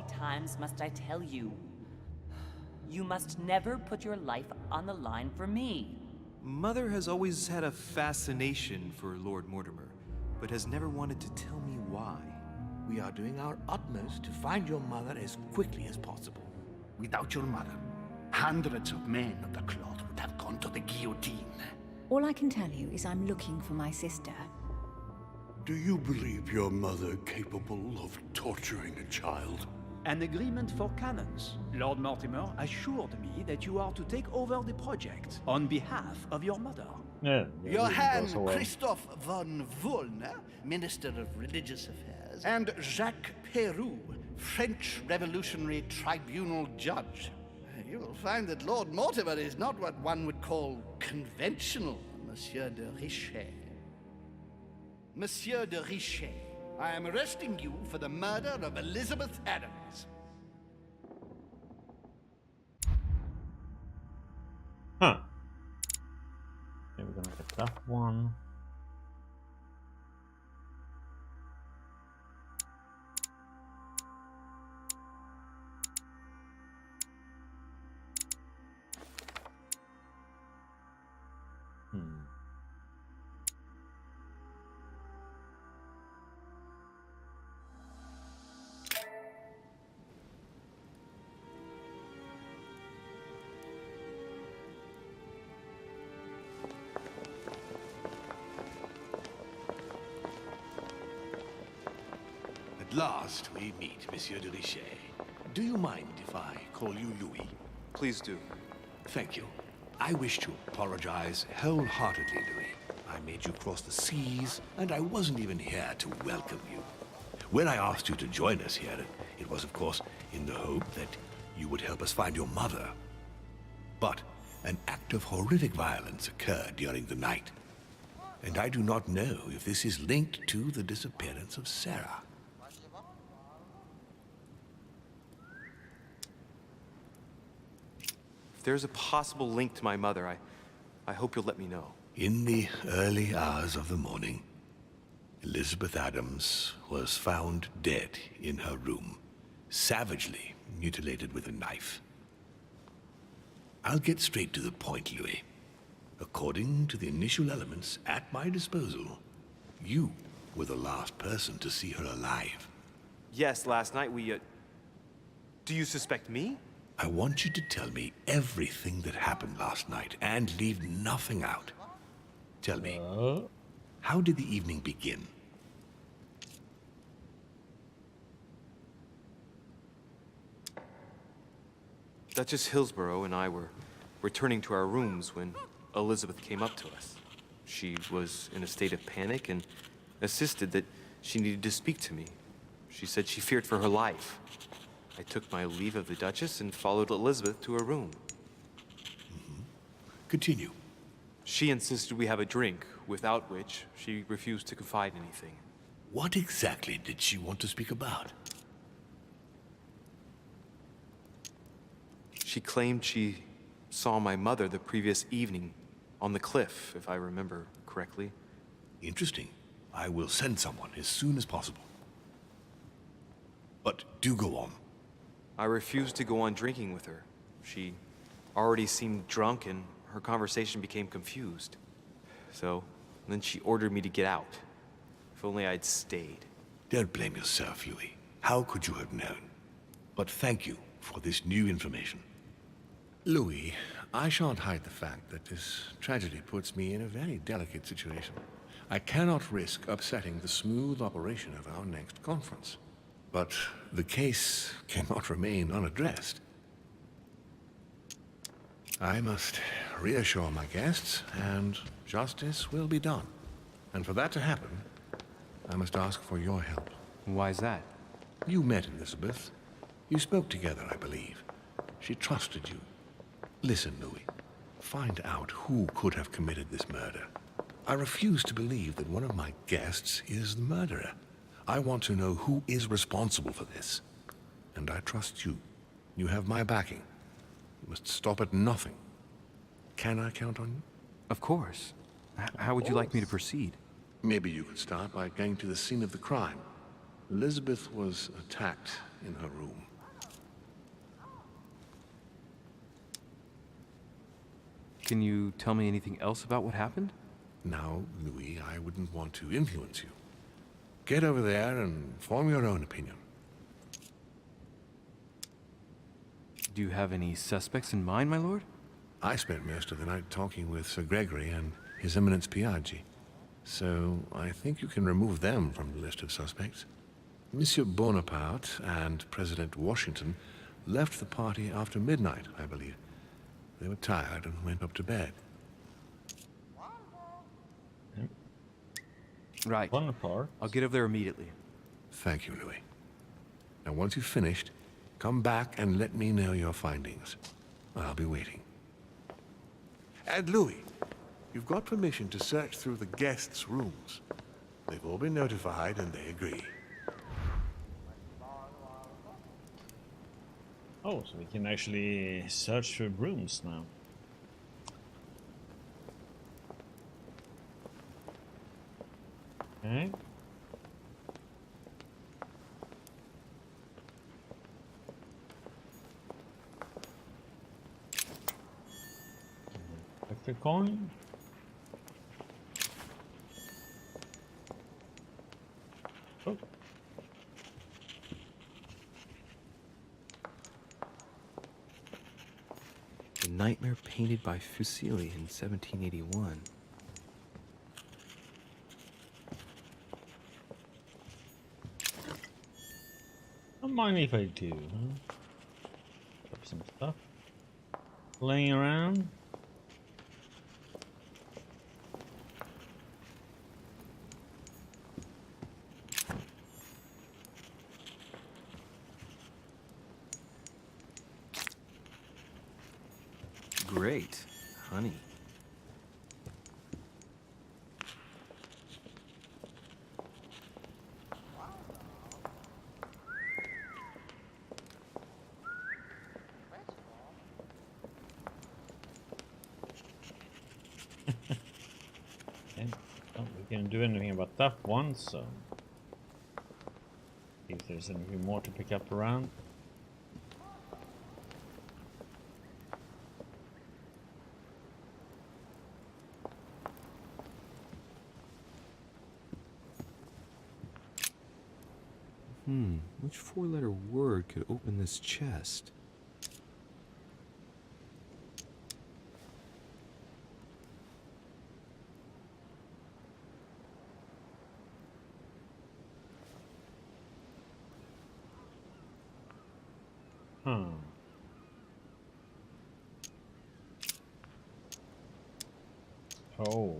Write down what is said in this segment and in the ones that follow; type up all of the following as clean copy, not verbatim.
many times must I tell you? You must never put your life on the line for me. Mother has always had a fascination for Lord Mortimer, but has never wanted to tell me why. We are doing our utmost to find your mother as quickly as possible. Without your mother, hundreds of men of the cloth would have gone to the guillotine. All I can tell you is I'm looking for my sister. Do you believe your mother capable of torturing a child? An agreement for cannons. Lord Mortimer assured me that you are to take over the project on behalf of your mother. Evet. Johann Christoph von Wollner, Minister of Religious Affairs, and Jacques Peroux, French Revolutionary Tribunal Judge. You will find that Lord Mortimer is not what one would call conventional, Monsieur de Richet. Monsieur de Richet, I am arresting you for the murder of Elizabeth Adams. Huh. Okay, we're gonna get that one. At last we meet, Monsieur de Richet. Do you mind if I call you Louis? Please do. Thank you. I wish to apologize wholeheartedly, Louis. I made you cross the seas, and I wasn't even here to welcome you. When I asked you to join us here, it was, of course, in the hope that you would help us find your mother. But an act of horrific violence occurred during the night, and I do not know if this is linked to the disappearance of Sarah. If there's a possible link to my mother, I hope you'll let me know. In the early hours of the morning, Elizabeth Adams was found dead in her room, savagely mutilated with a knife. I'll get straight to the point, Louis. According to the initial elements at my disposal, you were the last person to see her alive. Yes, last night we, Do you suspect me? I want you to tell me everything that happened last night and leave nothing out. Tell me, how did the evening begin? Duchess Hillsborough and I were returning to our rooms when Elizabeth came up to us. She was in a state of panic and insisted that she needed to speak to me. She said she feared for her life. I took my leave of the Duchess and followed Elizabeth to her room. Continue. She insisted we have a drink, without which she refused to confide anything. What exactly did she want to speak about? She claimed she saw my mother the previous evening on the cliff, if I remember correctly. Interesting. I will send someone as soon as possible. But do go on. I refused to go on drinking with her. She already seemed drunk and her conversation became confused. So, then she ordered me to get out. If only I'd stayed. Don't blame yourself, Louis. How could you have known? But thank you for this new information. Louis, I shan't hide the fact that this tragedy puts me in a very delicate situation. I cannot risk upsetting the smooth operation of our next conference. But the case cannot remain unaddressed. I must reassure my guests, and justice will be done. And for that to happen, I must ask for your help. Why is that? You met Elizabeth. You spoke together, I believe. She trusted you. Listen, Louis. Find out who could have committed this murder. I refuse to believe that one of my guests is the murderer. I want to know who is responsible for this. And I trust you. You have my backing. You must stop at nothing. Can I count on you? Of course. How would you like me to proceed? Maybe you could start by going to the scene of the crime. Elizabeth was attacked in her room. Can you tell me anything else about what happened? Now, Louis, I wouldn't want to influence you. Get over there and form your own opinion. Do you have any suspects in mind, my lord? I spent most of the night talking with Sir Gregory and His Eminence Piaggi, so I think you can remove them from the list of suspects. Monsieur Bonaparte and President Washington left the party after midnight, I believe. They were tired and went up to bed. Right. Bonaparte. I'll get over there immediately. Thank you, Louis. Now, once you've finished, come back and let me know your findings. I'll be waiting. And Louis, you've got permission to search through the guests' rooms. They've all been notified and they agree. Oh, so we can actually search for rooms now. Okay. Take the coin. Oh. The nightmare painted by Fuseli in 1781. Don't mind if I do, huh? Got some stuff laying around. Great. Honey. Okay. Oh, we can't do anything about that one, so see if there's anything more to pick up around. Which four-letter word could open this chest? Huh. Oh.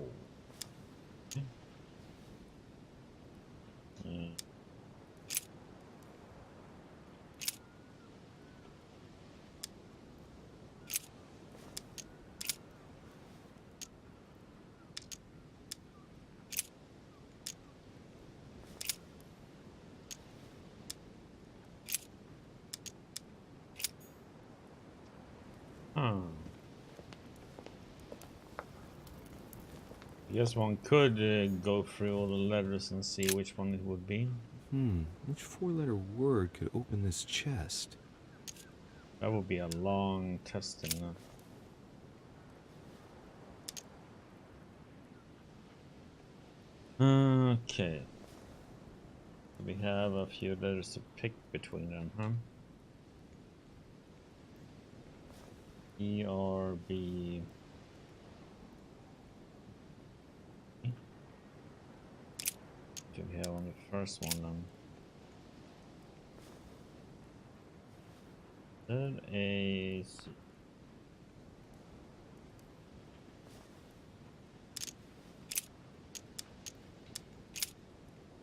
Huh. I guess one could go through all the letters and see which one it would be. Which four-letter word could open this chest? That would be a long testing. Okay. We have a few letters to pick between them, huh? E, R, B. What do we have on the first one then? Third, A, C.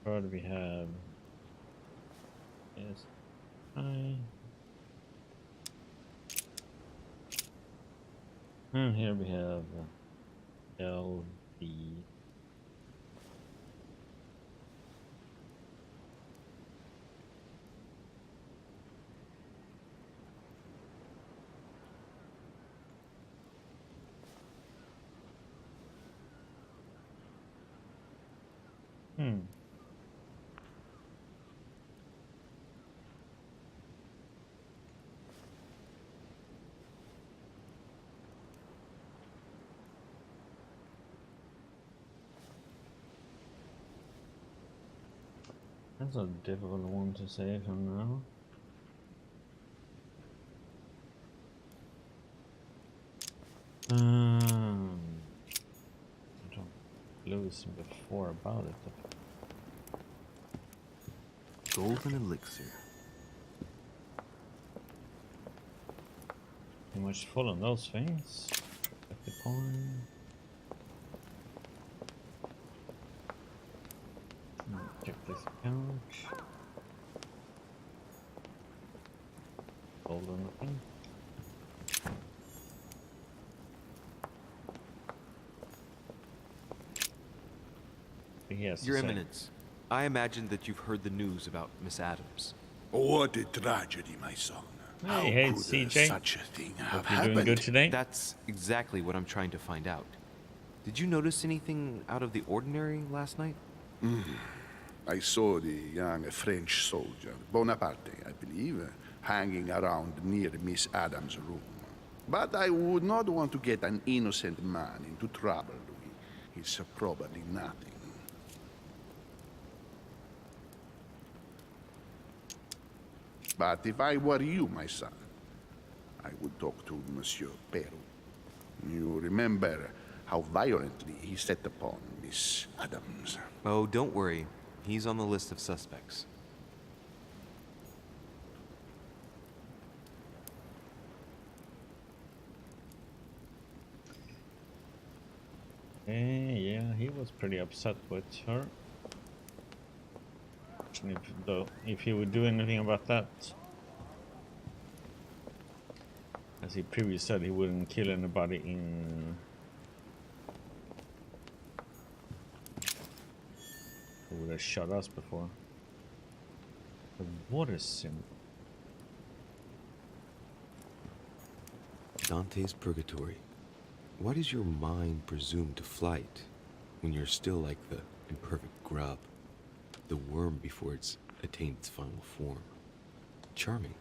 Third, we have S, I. And here we have L, B. That's a difficult one to say from now. I don't lose before about it. Golden elixir. Too much full on those things. At the point. Check this couch. Golden thing. Yes, Your Eminence, I imagine that you've heard the news about Miss Adams. What a tragedy, my son. How Hey, could CJ. such a thing have Hope you're doing happened? good today. That's exactly what I'm trying to find out. Did you notice anything out of the ordinary last night? I saw the young French soldier, Bonaparte, I believe, hanging around near Miss Adams' room. But I would not want to get an innocent man into trouble, Louis. It's probably nothing. But if I were you, my son, I would talk to Monsieur Peru. You remember how violently he set upon Miss Adams. Oh, don't worry. He's on the list of suspects. Yeah, he was pretty upset with her. If he would do anything about that, as he previously said, he wouldn't kill anybody in. Who would have shot us before? The water symbol. Dante's Purgatory. Why does your mind presume to flight when you're still like the imperfect grub, the worm before it's attained its final form? Charming.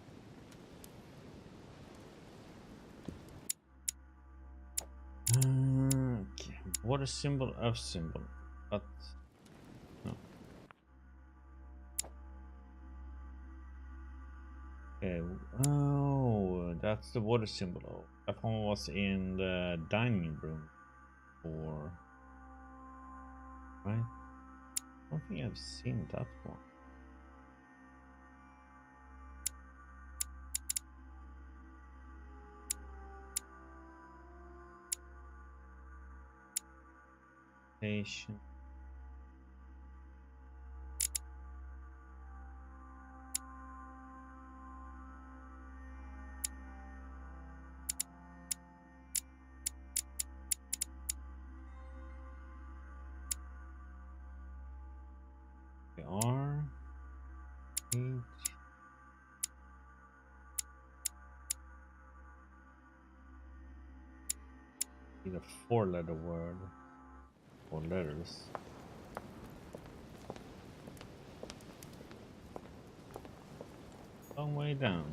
Okay. Water symbol, earth symbol, but no. Okay. Oh, that's the water symbol. Oh, that one was in the dining room, or right? I don't think I've seen that one. Station. R H need a 4-letter word. 4 letters. Long way down.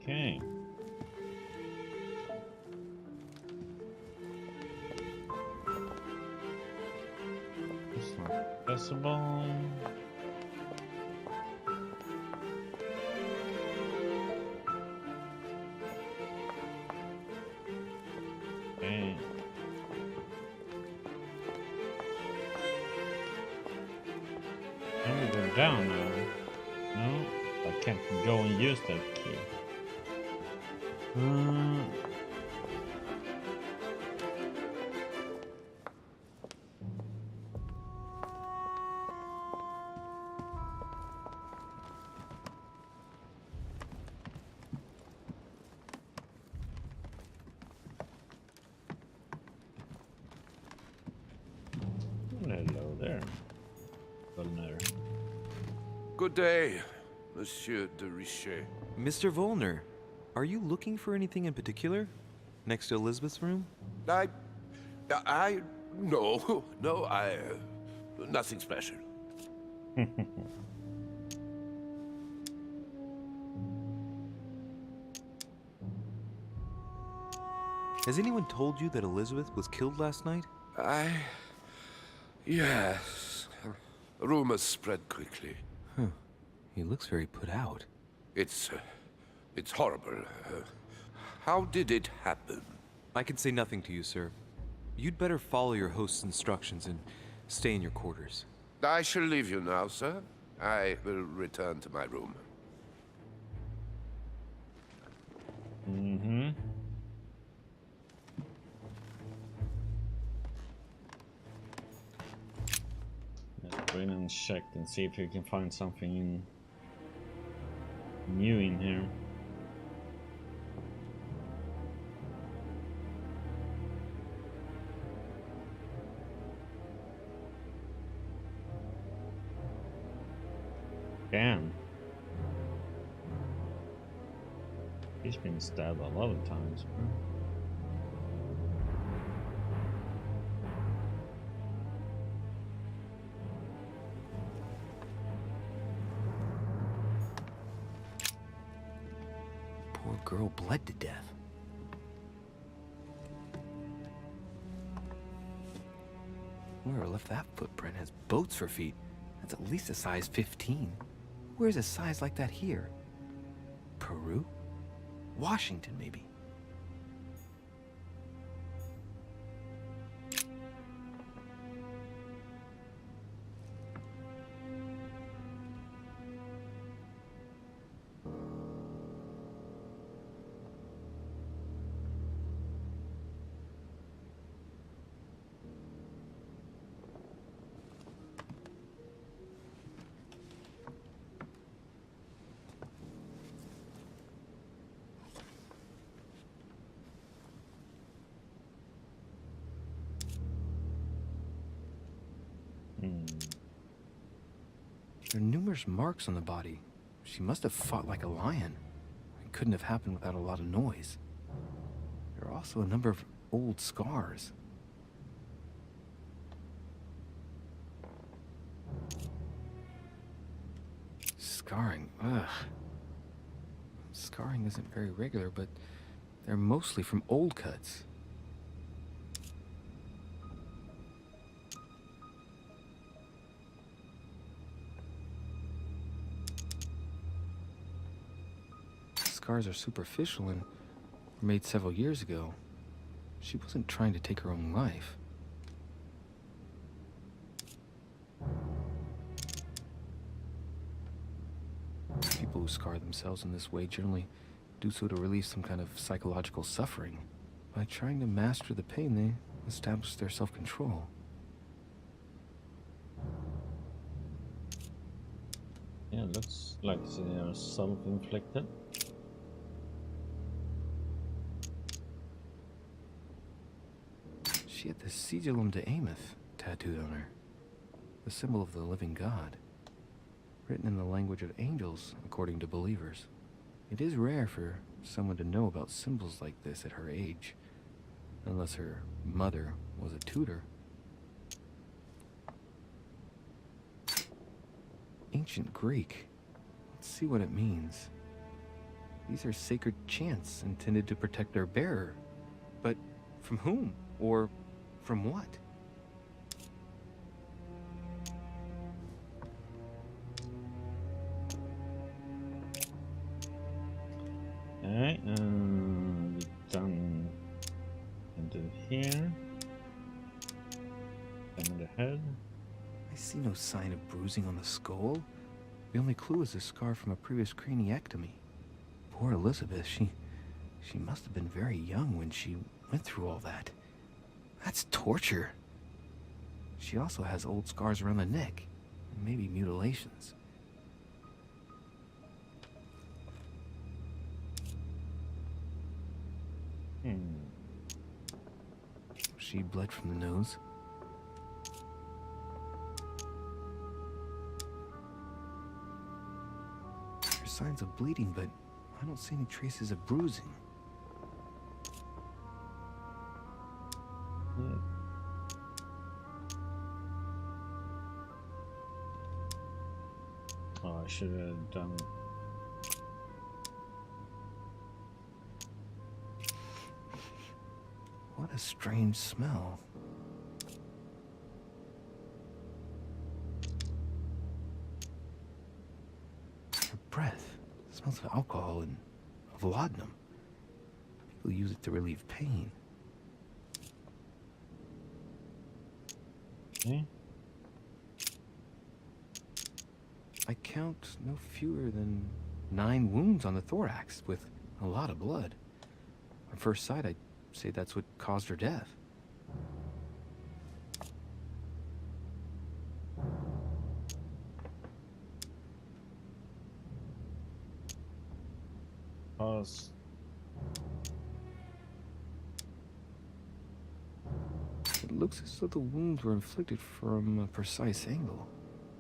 Okay. It's not accessible. Okay. Can we go down now? No, I can't go and use that key. Hello there. Volner. Good day, Monsieur de Richet. Mr. Volner, are you looking for anything in particular? Next to Elizabeth's room? No, nothing special. Has anyone told you that Elizabeth was killed last night? Yes. Rumors spread quickly. Huh. He looks very put out. It's horrible. How did it happen? I can say nothing to you, sir. You'd better follow your host's instructions and stay in your quarters. I shall leave you now, sir. I will return to my room. Mm-hmm. Let's go in and check and see if we can find something new in here. Damn. He's been stabbed a lot of times. Poor girl bled to death. Whoever left that footprint has boats for feet. That's at least a size 15. Where's a size like that here? Peru? Washington, maybe. There are numerous marks on the body. She must have fought like a lion. It couldn't have happened without a lot of noise. There are also a number of old scars. Scarring, ugh. Scarring isn't very regular, but they're mostly from old cuts. Scars are superficial and were made several years ago. She wasn't trying to take her own life. People who scar themselves in this way generally do so to relieve some kind of psychological suffering. By trying to master the pain, they establish their self-control. Yeah, looks like they are self-inflicted. She had the Sigillum de Ameth tattooed on her, the symbol of the living God, written in the language of angels, according to believers. It is rare for someone to know about symbols like this at her age, unless her mother was a tutor. Ancient Greek. Let's see what it means. These are sacred chants intended to protect their bearer. But from whom? Or from what? Alright, done into here. Down the head. I see no sign of bruising on the skull. The only clue is a scar from a previous craniectomy. Poor Elizabeth, she must have been very young when she went through all that. That's torture. She also has old scars around the neck, maybe mutilations. She bled from the nose. There's signs of bleeding, but I don't see any traces of bruising. Oh, I should have done. What a strange smell. Her breath smells of alcohol and of laudanum. People use it to relieve pain. Okay. I count no fewer than 9 wounds on the thorax with a lot of blood. On first sight, I'd say that's what caused her death. Cause It looks as though the wounds were inflicted from a precise angle,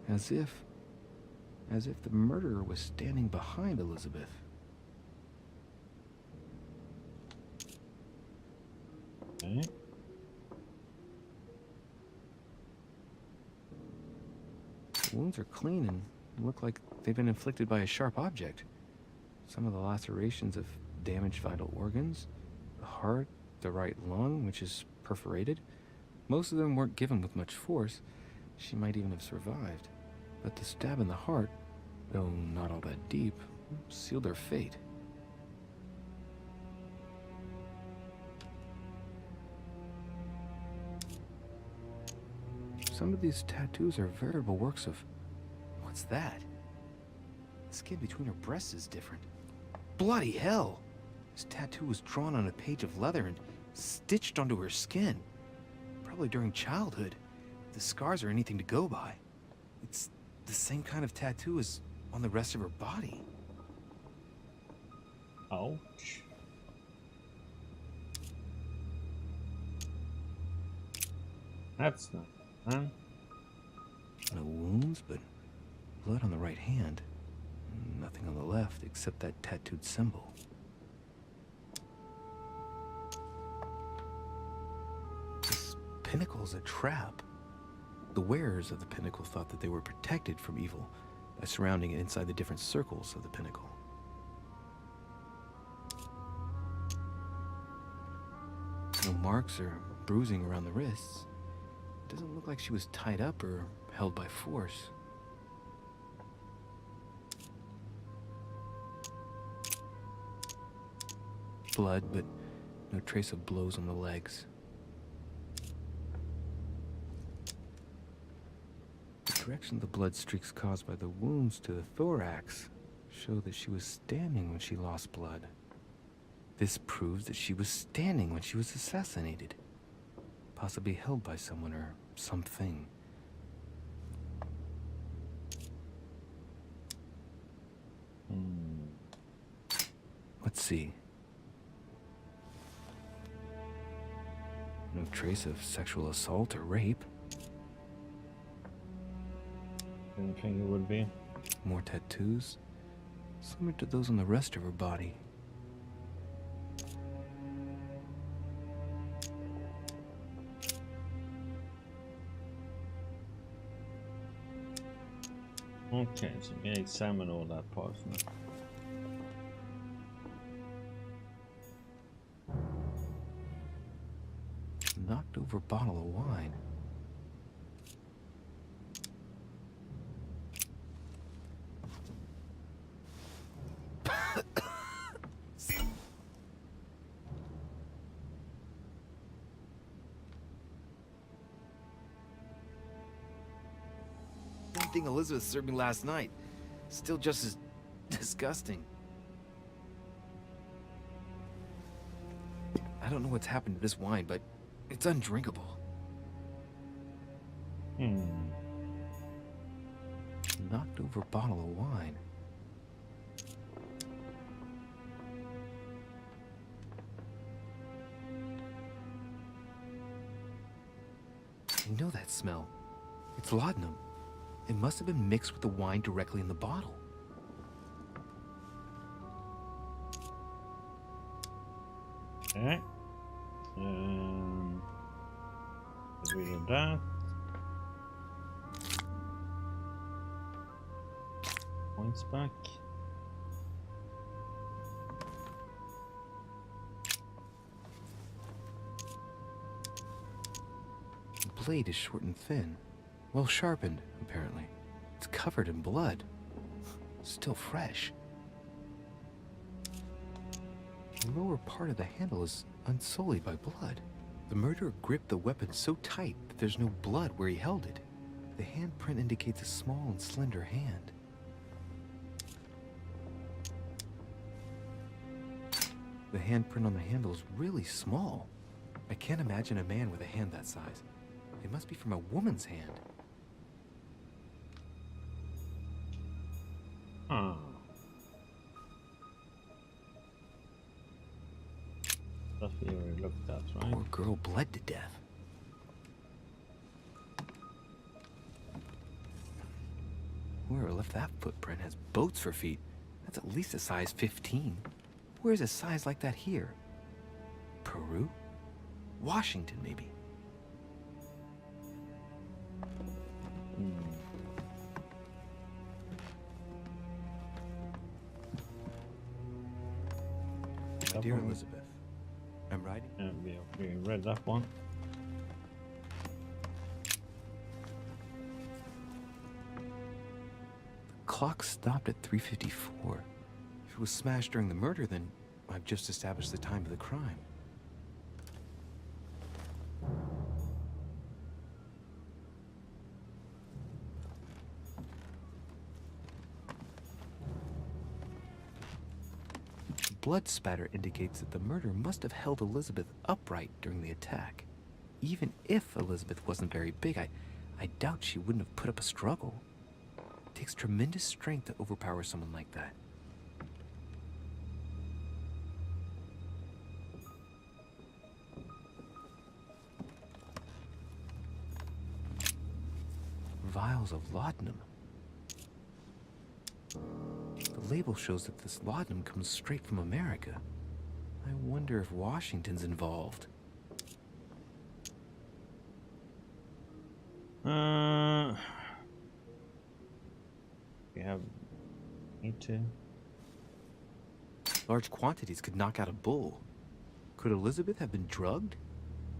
as if the murderer was standing behind Elizabeth. okay. The wounds are clean and look like they've been inflicted by a sharp object. Some of the lacerations have damaged vital organs, the heart, the right lung, which is perforated. Most of them weren't given with much force. She might even have survived. But the stab in the heart, though not all that deep, sealed her fate. Some of these tattoos are veritable works of... What's that? The skin between her breasts is different. Bloody hell! This tattoo was drawn on a page of leather and stitched onto her skin. Probably during childhood. If the scars are anything to go by. It's the same kind of tattoo as on the rest of her body. Ouch. That's not fun. No wounds, but blood on the right hand. Nothing on the left except that tattooed symbol. This pinnacle's a trap. The wearers of the pinnacle thought that they were protected from evil by surrounding it inside the different circles of the pinnacle. No marks or bruising around the wrists. It doesn't look like she was tied up or held by force. Blood, but no trace of blows on the legs. The direction of the blood streaks caused by the wounds to the thorax show that she was standing when she lost blood. This proves that she was standing when she was assassinated, possibly held by someone or something. Let's see. No trace of sexual assault or rape. Didn't think it would be. More tattoos, similar to those on the rest of her body. Okay, so we can examine all that parts now. Knocked over bottle of wine. Same thing Elizabeth served me last night. Still just as disgusting. I don't know what's happened to this wine, but it's undrinkable. Knocked over bottle of wine. I know that smell. It's laudanum. It must have been mixed with the wine directly in the bottle. Okay. Get rid of that. Points back. blade is short and thin. Well sharpened, apparently. It's covered in blood. Still fresh. The lower part of the handle is unsullied by blood. The murderer gripped the weapon so tight that there's no blood where he held it. The handprint indicates a small and slender hand. The handprint on the handle is really small. I can't imagine a man with a hand that size. It must be from a woman's hand. Huh. Stuff we already looked at, right? Poor girl bled to death. Whoever left that footprint has boats for feet. That's at least a size 15. Where's a size like that here? Peru? Washington, maybe. My dear Elizabeth, I'm writing. We read that one. The clock stopped at 3:54. If it was smashed during the murder, then I've just established the time of the crime. Blood spatter indicates that the murderer must have held Elizabeth upright during the attack. Even if Elizabeth wasn't very big, I doubt she wouldn't have put up a struggle. It takes tremendous strength to overpower someone like that. Vials of laudanum. The label shows that this laudanum comes straight from America. I wonder if Washington's involved. We have need to. Large quantities could knock out a bull. Could Elizabeth have been drugged?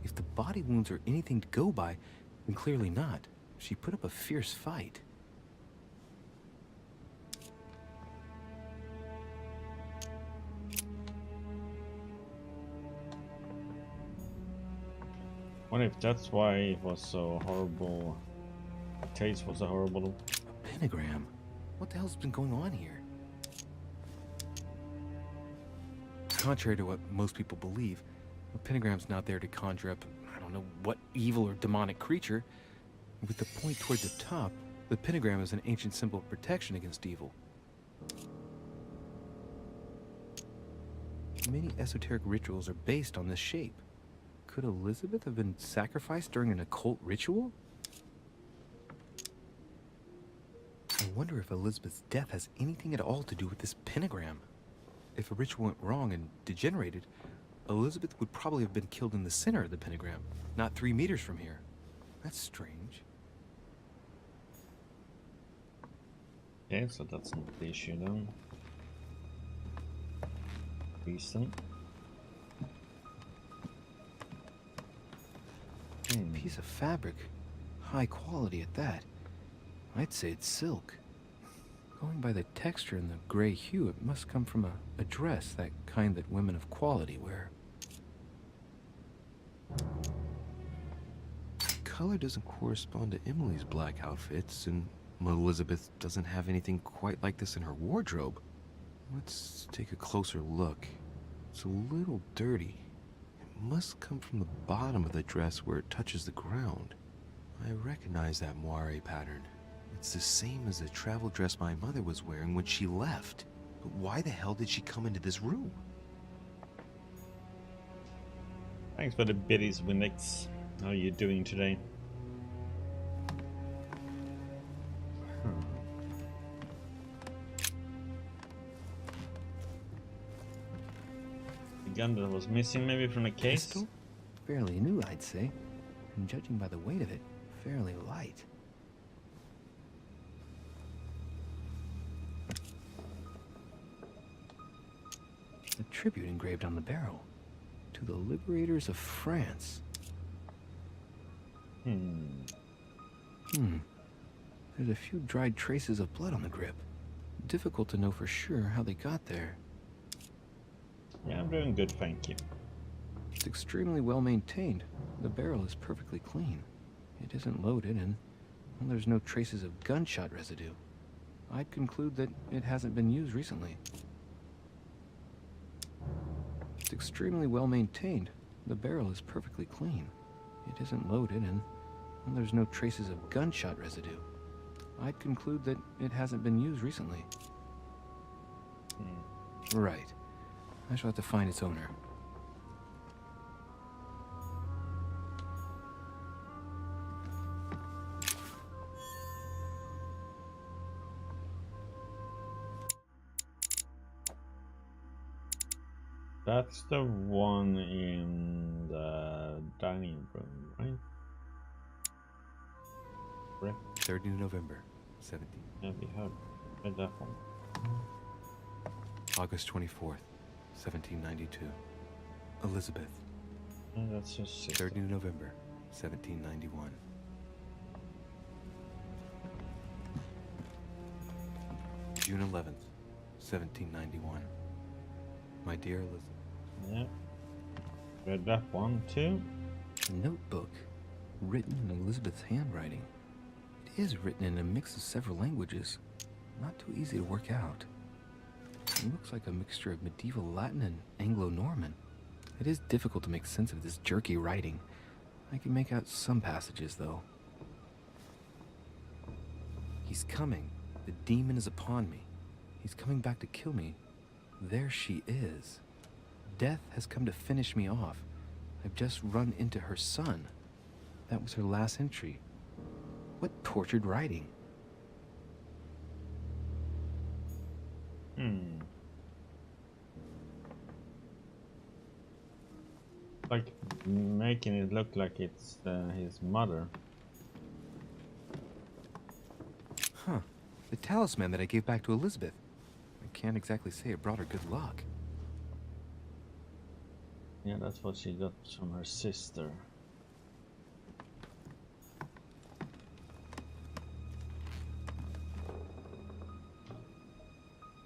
If the body wounds are anything to go by, then clearly not. She put up a fierce fight. What if that's why it was so horrible? The taste was so horrible. A pentagram? What the hell's been going on here? Contrary to what most people believe, a pentagram's not there to conjure up, I don't know what evil or demonic creature. With the point toward the top, the pentagram is an ancient symbol of protection against evil. Many esoteric rituals are based on this shape. Could Elizabeth have been sacrificed during an occult ritual? I wonder if Elizabeth's death has anything at all to do with this pentagram. If a ritual went wrong and degenerated, Elizabeth would probably have been killed in the center of the pentagram, not 3 meters from here. That's strange. Okay, so that's not the issue then. Reason. Piece of fabric. High quality at that. I'd say it's silk. Going by the texture and the gray hue, it must come from a dress, that kind that women of quality wear. Color doesn't correspond to Emily's black outfits, and Elizabeth doesn't have anything quite like this in her wardrobe. Let's take a closer look. It's a little dirty. It must come from the bottom of the dress where it touches the ground. I recognize that moire pattern. It's the same as the travel dress my mother was wearing when she left. But why the hell did she come into this room? Thanks for the biddies, Windex. How are you doing today? The gun that was missing maybe from the case? Pistol? Fairly new, I'd say. And judging by the weight of it, fairly light. A tribute engraved on the barrel. To the liberators of France. There's a few dried traces of blood on the grip. Difficult to know for sure how they got there. Yeah, I'm doing good, thank you. It's extremely well maintained. The barrel is perfectly clean. It isn't loaded, and well, there's no traces of gunshot residue. I'd conclude that it hasn't been used recently. It's extremely well maintained. The barrel is perfectly clean. It isn't loaded, and well, there's no traces of gunshot residue. I'd conclude that it hasn't been used recently. Right. I shall have to find its owner. That's the one in the dining room, right? Correct. 3rd of November, 17. Yeah, we heard that one. August 24th, 1792. Elizabeth. Yeah, that's your sister. 3rd of November, 1791. June 11th, 1791. My dear Elizabeth. Yeah. Read that one too. A notebook, written in Elizabeth's handwriting. It is written in a mix of several languages. Not too easy to work out. It looks like a mixture of medieval Latin and Anglo-Norman. It is difficult to make sense of this jerky writing. I can make out some passages, though. He's coming. The demon is upon me. He's coming back to kill me. There she is. Death has come to finish me off. I've just run into her son. That was her last entry. What tortured writing. Like making it look like it's his mother. Huh. The talisman that I gave back to Elizabeth. I can't exactly say it brought her good luck. Yeah, that's what she got from her sister.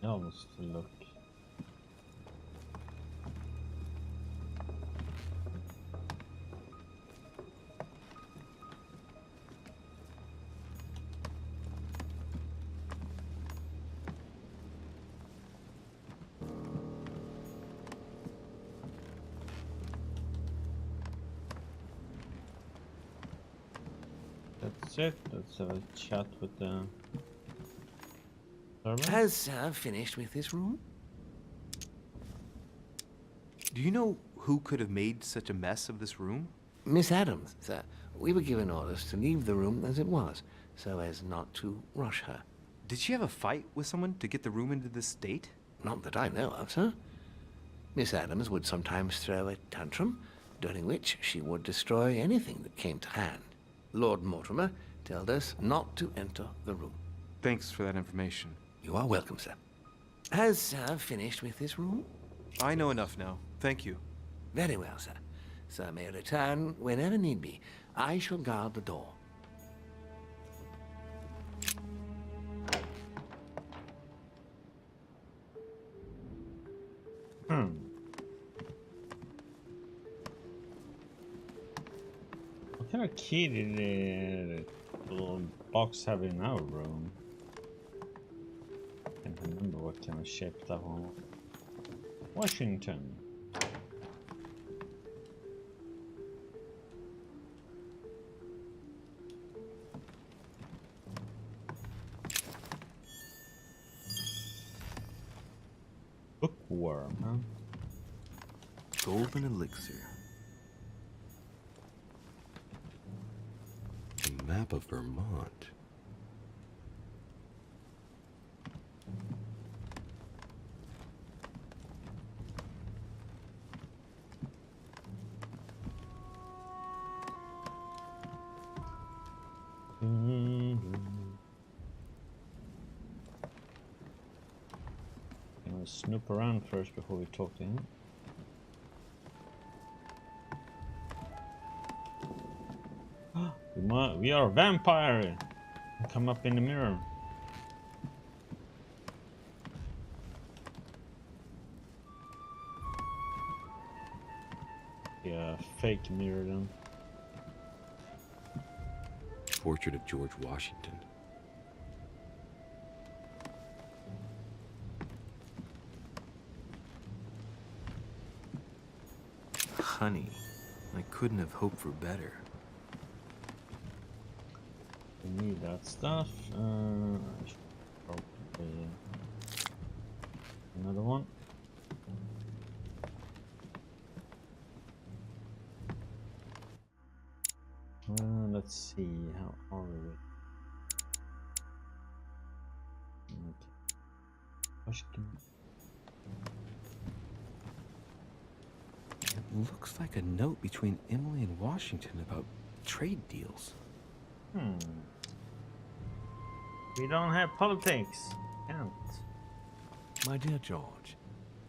It almost look. That's it. Let's have a chat with the servant. Has Sir finished with this room? Do you know who could have made such a mess of this room? Miss Adams, sir. We were given orders to leave the room as it was, so as not to rush her. Did she have a fight with someone to get the room into this state? Not that I know of, sir. Miss Adams would sometimes throw a tantrum, during which she would destroy anything that came to hand. Lord Mortimer told us not to enter the room. Thanks for that information. You are welcome, sir. Has Sir finished with this room? I know enough now. Thank you. Very well, sir. Sir may return whenever need be. I shall guard the door. What kind of key did the little box have in our room? I can't remember what kind of shape that one was. Washington. Bookworm, huh? Golden elixir. A map of Vermont. Gonna snoop around first before we talk to him. We are a vampire. Come up in the mirror. Yeah, fake mirror then. Portrait of George Washington. Honey, I couldn't have hoped for better. We need that stuff. I should probably another one. Let's see, how are we? Okay. Washington. It looks like a note between Emily and Washington about trade deals. We don't have politics. Can't. My dear George,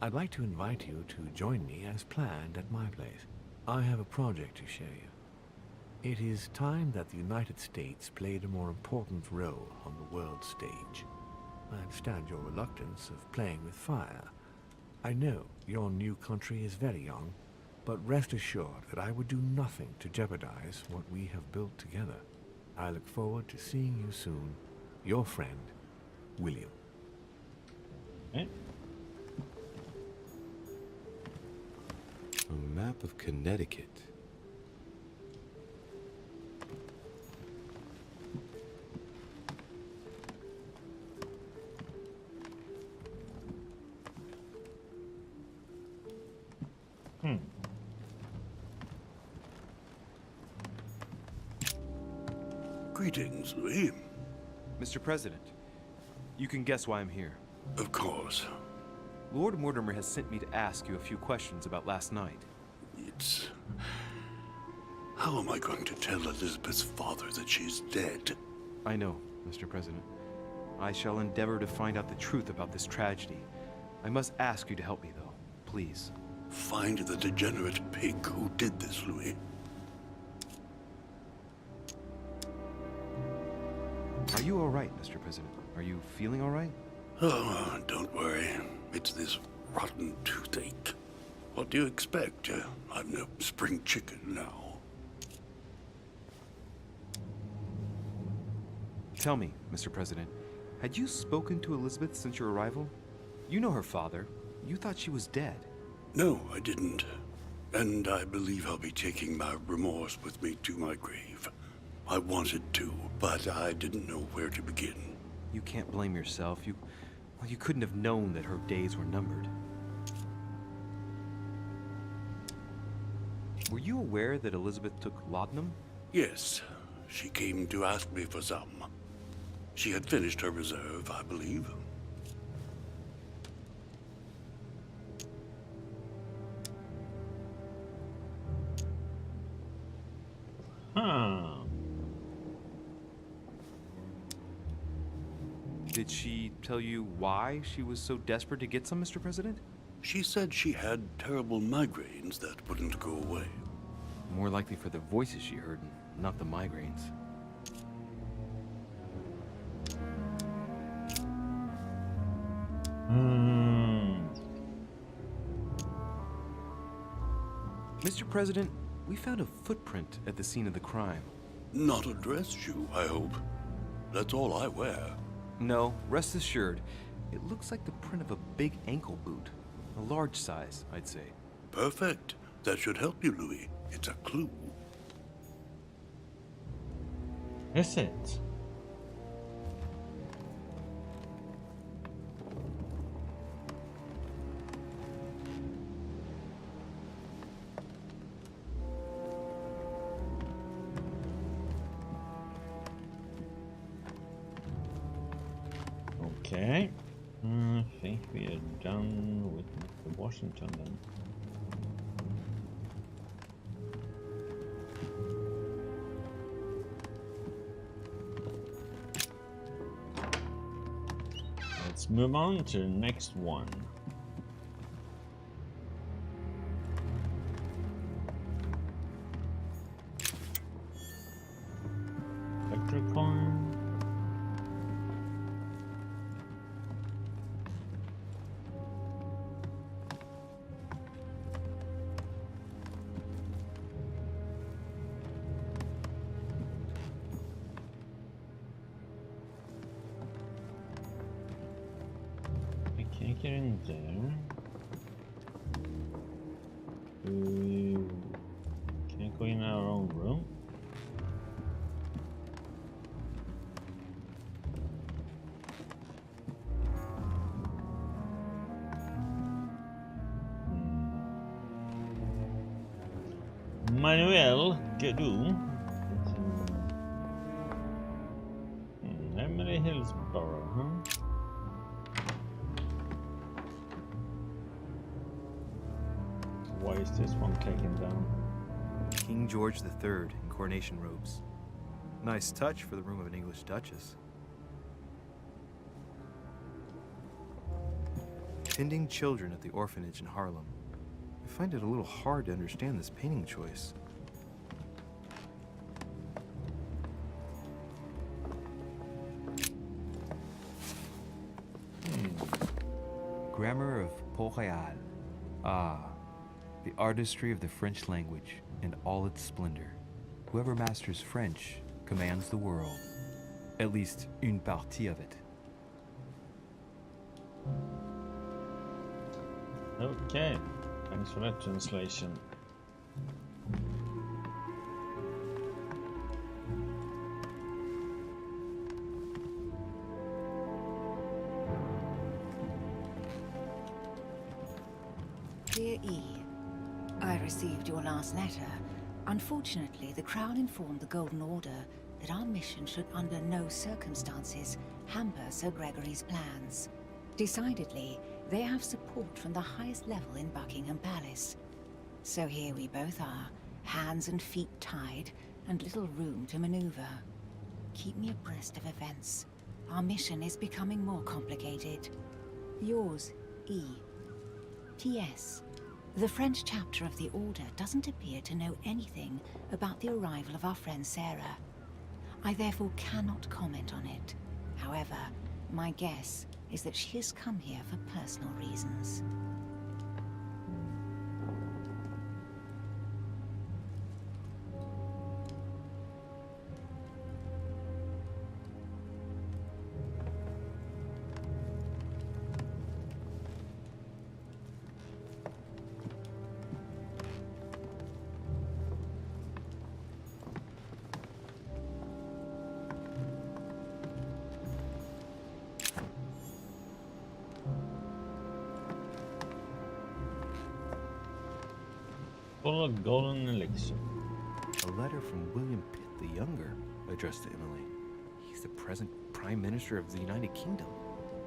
I'd like to invite you to join me as planned at my place. I have a project to show you. It is time that the United States played a more important role on the world stage. I understand your reluctance of playing with fire. I know your new country is very young, but rest assured that I would do nothing to jeopardize what we have built together. I look forward to seeing you soon. Your friend, William. Okay. A map of Connecticut. Greetings, Louis. Mr. President, you can guess why I'm here. Of course. Lord Mortimer has sent me to ask you a few questions about last night. It's... How am I going to tell Elizabeth's father that she's dead? I know, Mr. President. I shall endeavor to find out the truth about this tragedy. I must ask you to help me, though. Please. Find the degenerate pig who did this, Louis. Are you all right, Mr. President? Are you feeling all right? Oh, don't worry. It's this rotten toothache. What do you expect? I'm no spring chicken now. Tell me, Mr. President, had you spoken to Elizabeth since your arrival? You know her father. You thought she was dead. No, I didn't. And I believe I'll be taking my remorse with me to my grave. I wanted to, but I didn't know where to begin. You can't blame yourself. You couldn't have known that her days were numbered. Were you aware that Elizabeth took laudanum? Yes, she came to ask me for some. She had finished her reserve, I believe. Huh. Did she tell you why she was so desperate to get some, Mr. President? She said she had terrible migraines that wouldn't go away. More likely for the voices she heard, not the migraines. Mr. President, we found a footprint at the scene of the crime. Not a dress shoe, I hope. That's all I wear. No, rest assured, it looks like the print of a big ankle boot. A large size, I'd say. Perfect. That should help you, Louis. It's a clue. Is it? Okay. I think we are done with Mr. Washington then. Let's move on to the next one. get in there. We can't go in our own room. Manuel Gadou. Emily Hillsborough, huh? Why is this one taken down? King George III in coronation robes. Nice touch for the room of an English duchess. Tending children at the orphanage in Harlem. I find it a little hard to understand this painting choice. Grammar of Port-Royal. Ah, the artistry of the French language in all its splendor. Whoever masters French commands the world. At least une partie of it. Okay, thanks for that translation. Dear E, I received your last letter. Unfortunately, the Crown informed the Golden Order that our mission should under no circumstances hamper Sir Gregory's plans. Decidedly, they have support from the highest level in Buckingham Palace. So here we both are, hands and feet tied, and little room to maneuver. Keep me abreast of events. Our mission is becoming more complicated. Yours, E. P.S. The French chapter of the Order doesn't appear to know anything about the arrival of our friend Sarah. I therefore cannot comment on it. However, my guess is that she has come here for personal reasons. Full of golden elixir. A letter from William Pitt the Younger, addressed to Emily. He's the present Prime Minister of the United Kingdom.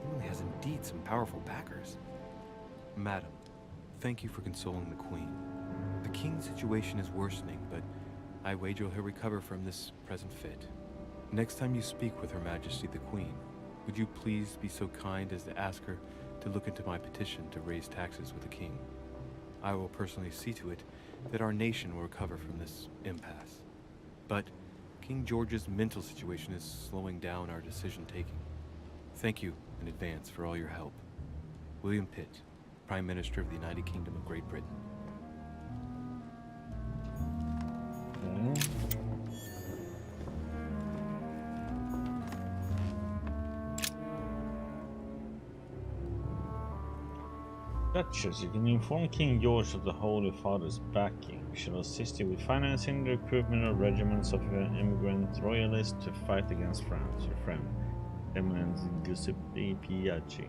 Emily has indeed some powerful backers. Madam, thank you for consoling the Queen. The King's situation is worsening, but I wager he'll recover from this present fit. Next time you speak with Her Majesty the Queen, would you please be so kind as to ask her to look into my petition to raise taxes with the King? I will personally see to it that our nation will recover from this impasse. But King George's mental situation is slowing down our decision-taking. Thank you in advance for all your help. William Pitt, Prime Minister of the United Kingdom of Great Britain. Okay. Duchess, you can inform King George of the Holy Father's backing. We shall assist you with financing the recruitment of regiments of immigrant royalists to fight against France. Your friend, Eminence Giuseppe Piaggi.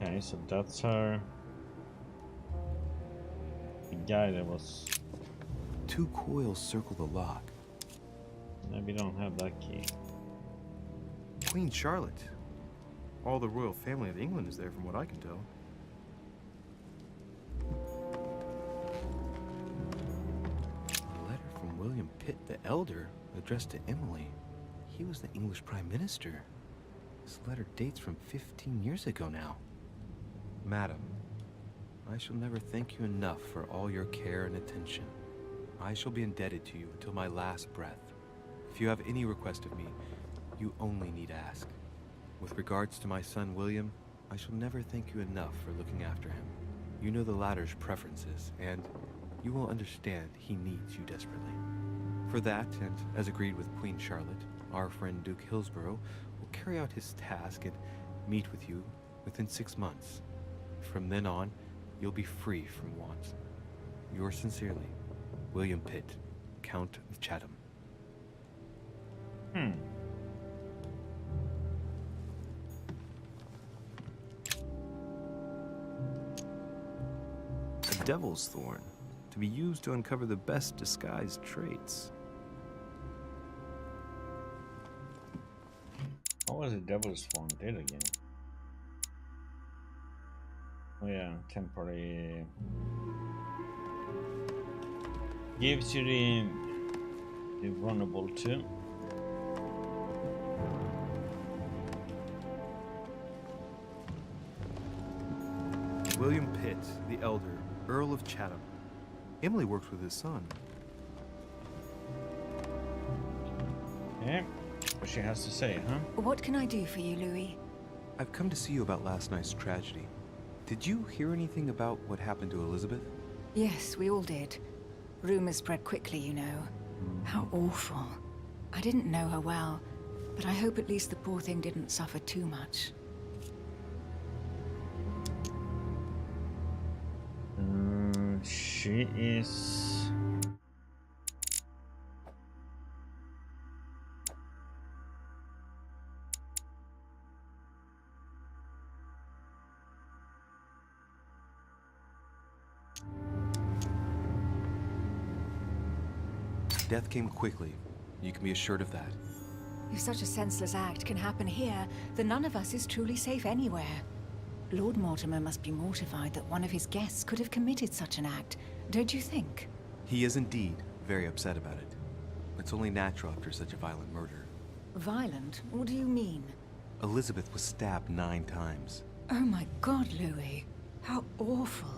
Okay, so that's her. The guy that was. 2 coils circle the lock. Maybe don't have that key. Queen Charlotte. All the royal family of England is there from what I can tell. William Pitt the Elder, addressed to Emily. He was the English Prime Minister. This letter dates from 15 years ago now. Madam, I shall never thank you enough for all your care and attention. I shall be indebted to you until my last breath. If you have any request of me, you only need ask. With regards to my son William, I shall never thank you enough for looking after him. You know the latter's preferences, and you will understand he needs you desperately. For that, and as agreed with Queen Charlotte, our friend Duke Hillsborough will carry out his task and meet with you within 6 months. From then on, you'll be free from want. Yours sincerely, William Pitt, Count of Chatham. A devil's thorn, to be used to uncover the best disguised traits. What was the devil's thorn did again? Oh yeah, temporary. Gives you the vulnerable too. William Pitt, the elder, Earl of Chatham. Emily works with his son. Yeah, what she has to say, huh? What can I do for you, Louis? I've come to see you about last night's tragedy. Did you hear anything about what happened to Elizabeth? Yes, we all did. Rumors spread quickly, you know. How awful. I didn't know her well, but I hope at least the poor thing didn't suffer too much. She is... Death came quickly. You can be assured of that. If such a senseless act can happen here, then none of us is truly safe anywhere. Lord Mortimer must be mortified that one of his guests could have committed such an act, don't you think? He is indeed very upset about it. It's only natural after such a violent murder. Violent? What do you mean? Elizabeth was stabbed 9 times. Oh my God, Louis. How awful.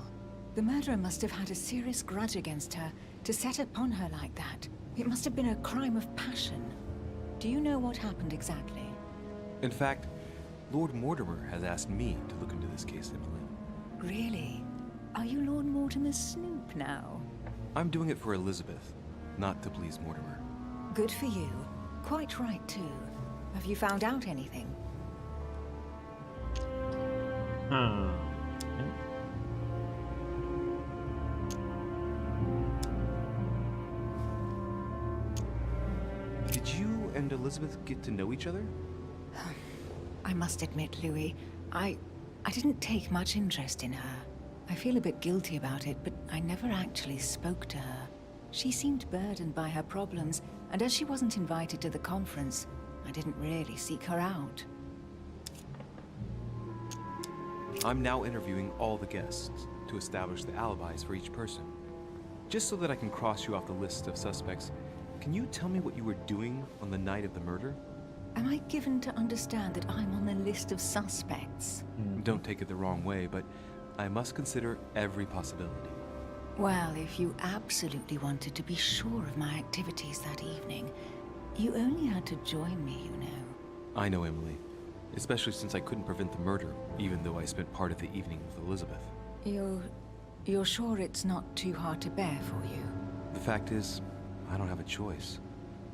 The murderer must have had a serious grudge against her to set upon her like that. It must have been a crime of passion. Do you know what happened exactly? In fact, Lord Mortimer has asked me to look into this case, Emily. Really? Are you Lord Mortimer's snoop now? I'm doing it for Elizabeth, not to please Mortimer. Good for you. Quite right, too. Have you found out anything? Did you and Elizabeth get to know each other? I must admit, Louis, I didn't take much interest in her. I feel a bit guilty about it, but I never actually spoke to her. She seemed burdened by her problems, and as she wasn't invited to the conference, I didn't really seek her out. I'm now interviewing all the guests to establish the alibis for each person. Just so that I can cross you off the list of suspects, can you tell me what you were doing on the night of the murder? Am I given to understand that I'm on the list of suspects? Don't take it the wrong way, but I must consider every possibility. Well, if you absolutely wanted to be sure of my activities that evening, you only had to join me, you know. I know, Emily. Especially since I couldn't prevent the murder, even though I spent part of the evening with Elizabeth. You're sure it's not too hard to bear for you? The fact is, I don't have a choice.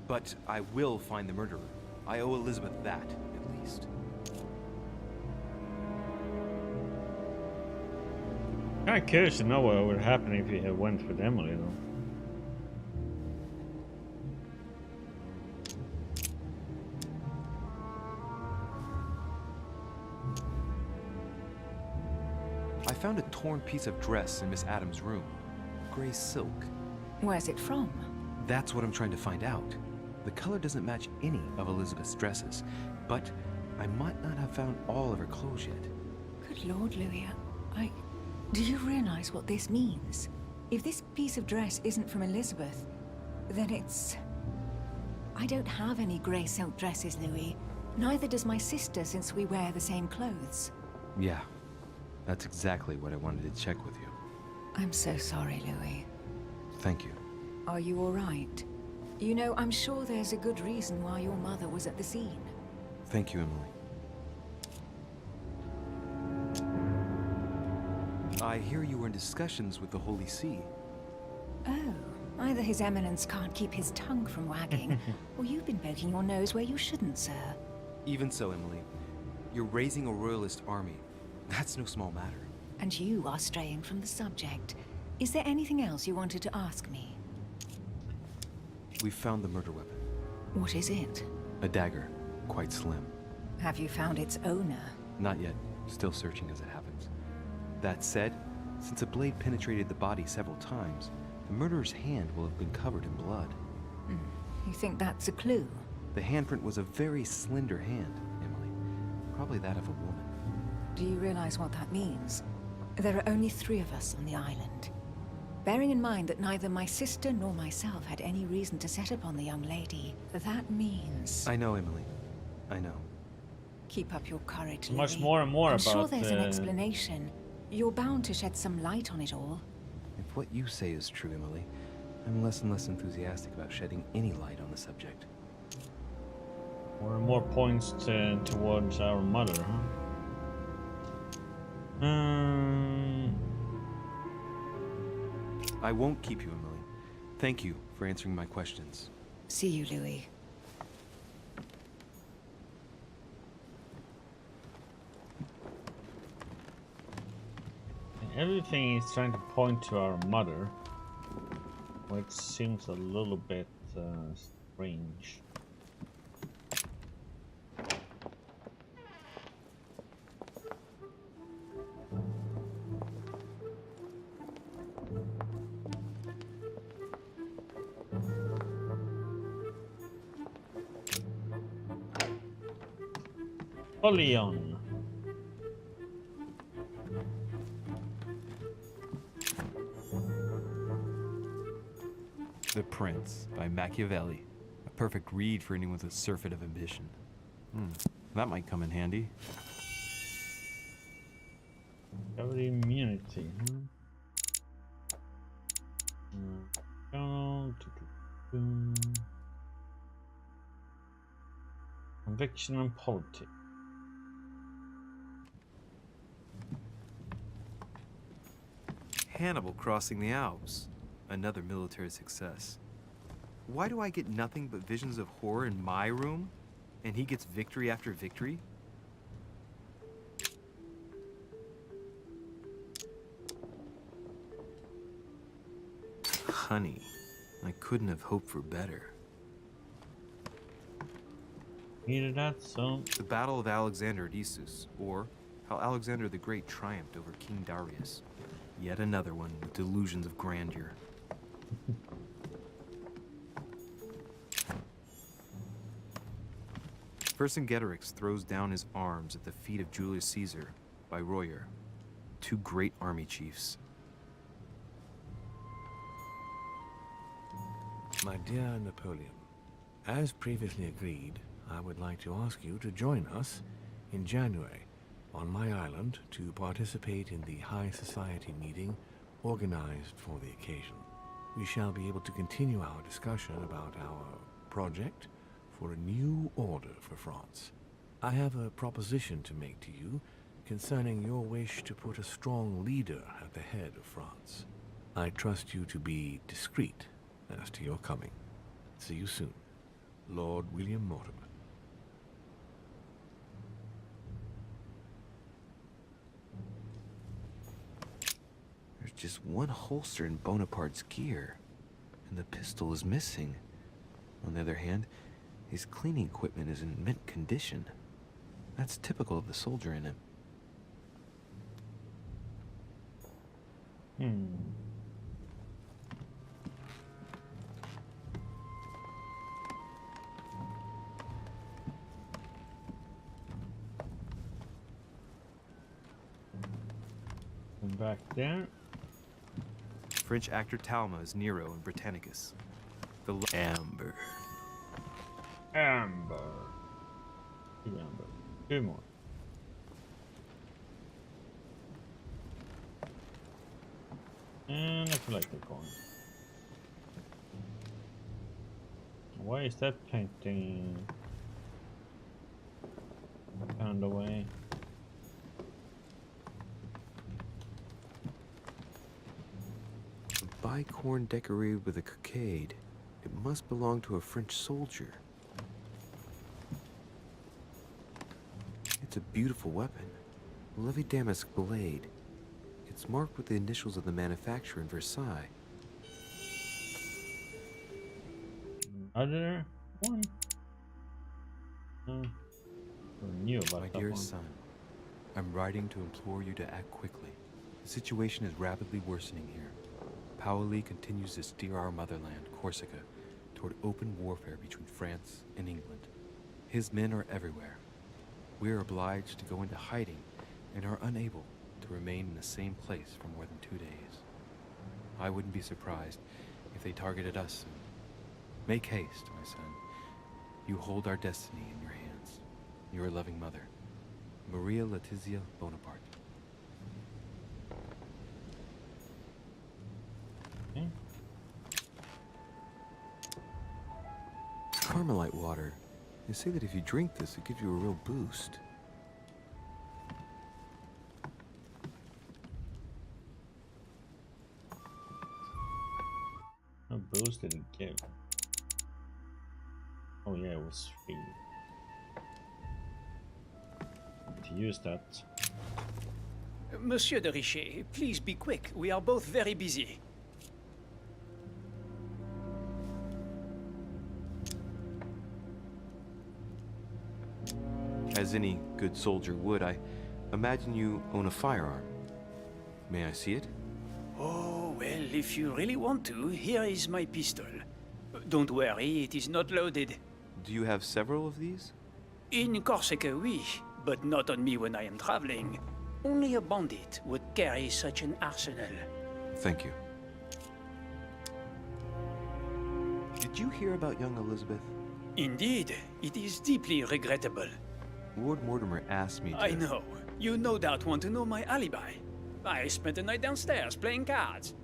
But I will find the murderer. I owe Elizabeth that, at least. Kind of curious to know what would happen if he went with Emily, though. I found a torn piece of dress in Miss Adams' room. Gray silk. Where's it from? That's what I'm trying to find out. The color doesn't match any of Elizabeth's dresses, but I might not have found all of her clothes yet. Good Lord, Louis, do you realize what this means? If this piece of dress isn't from Elizabeth, then it's... I don't have any grey silk dresses, Louis. Neither does my sister, since we wear the same clothes. Yeah, that's exactly what I wanted to check with you. I'm so sorry, Louis. Thank you. Are you all right? You know, I'm sure there's a good reason why your mother was at the scene. Thank you, Emily. I hear you were in discussions with the Holy See. Oh, either His Eminence can't keep his tongue from wagging, or you've been poking your nose where you shouldn't, sir. Even so, Emily, you're raising a royalist army, That's no small matter. And you are straying from the subject. Is there anything else you wanted to ask me? We've found the murder weapon. What is it? A dagger, quite slim. Have you found its owner? Not yet. Still searching as it happens. That said, since the blade penetrated the body several times, the murderer's hand will have been covered in blood. You think that's a clue? The handprint was a very slender hand, Emily. Probably that of a woman. Do you realize what that means? There are only 3 of us on the island. Bearing in mind that neither my sister nor myself had any reason to set upon the young lady, that means... I know, Emily. I know. Keep up your courage, Much Louis. more and more I'm about sure there's an explanation. You're bound to shed some light on it all. If what you say is true, Emily, I'm less and less enthusiastic about shedding any light on the subject. More and more points towards our mother, huh? I won't keep you, Emily. Thank you for answering my questions. See you, Louis. Everything is trying to point to our mother, which seems a little bit strange. Leon. The Prince by Machiavelli. A perfect read for anyone with a surfeit of ambition. That might come in handy. Cover immunity, huh? Conviction and politics. Hannibal crossing the Alps. Another military success. Why do I get nothing but visions of horror in my room? And he gets victory after victory? Honey, I couldn't have hoped for better. Needed that, so... The Battle of Alexander at Issus, or how Alexander the Great triumphed over King Darius. Yet another one with delusions of grandeur. Vercingetorix throws down his arms at the feet of Julius Caesar by Royer, 2 great army chiefs. My dear Napoleon, as previously agreed, I would like to ask you to join us in January on my island to participate in the high society meeting organized for the occasion. We shall be able to continue our discussion about our project for a new order for France. I have a proposition to make to you concerning your wish to put a strong leader at the head of France. I trust you to be discreet as to your coming. See you soon. Lord William Mortimer. There's just one holster in Bonaparte's gear, and the pistol is missing. On the other hand, his cleaning equipment is in mint condition. That's typical of the soldier in him. Come back there. French actor Talma as Nero in Britannicus. The Amber. Amber. 2 amber. 2 more. And a collector coin. Why is that painting found away? A bicorn decorated with a cockade. It must belong to a French soldier. It's a beautiful weapon. Levi damask blade. It's marked with the initials of the manufacturer in Versailles. Another one? Knew about My that dear one. son, I'm writing to implore you to act quickly. The situation is rapidly worsening here. Paoli continues to steer our motherland, Corsica, toward open warfare between France and England. His men are everywhere. We are obliged to go into hiding and are unable to remain in the same place for more than 2 days. I wouldn't be surprised if they targeted us soon. Make haste, my son. You hold our destiny in your hands. Your loving mother, Maria Letizia Bonaparte. Okay. Carmelite water. They say that if you drink this, it gives you a real boost. How boost did it give? Oh yeah, it was free. To use that. Monsieur de Richet, please be quick. We are both very busy. As any good soldier would, I imagine you own a firearm. May I see it? Oh, well, if you really want to, here is my pistol. Don't worry, it is not loaded. Do you have several of these? In Corsica, oui, but not on me when I am traveling. Only a bandit would carry such an arsenal. Thank you. Did you hear about young Elizabeth? Indeed, it is deeply regrettable. Lord Mortimer asked me to... I know. You no doubt want to know my alibi. I spent the night downstairs playing cards.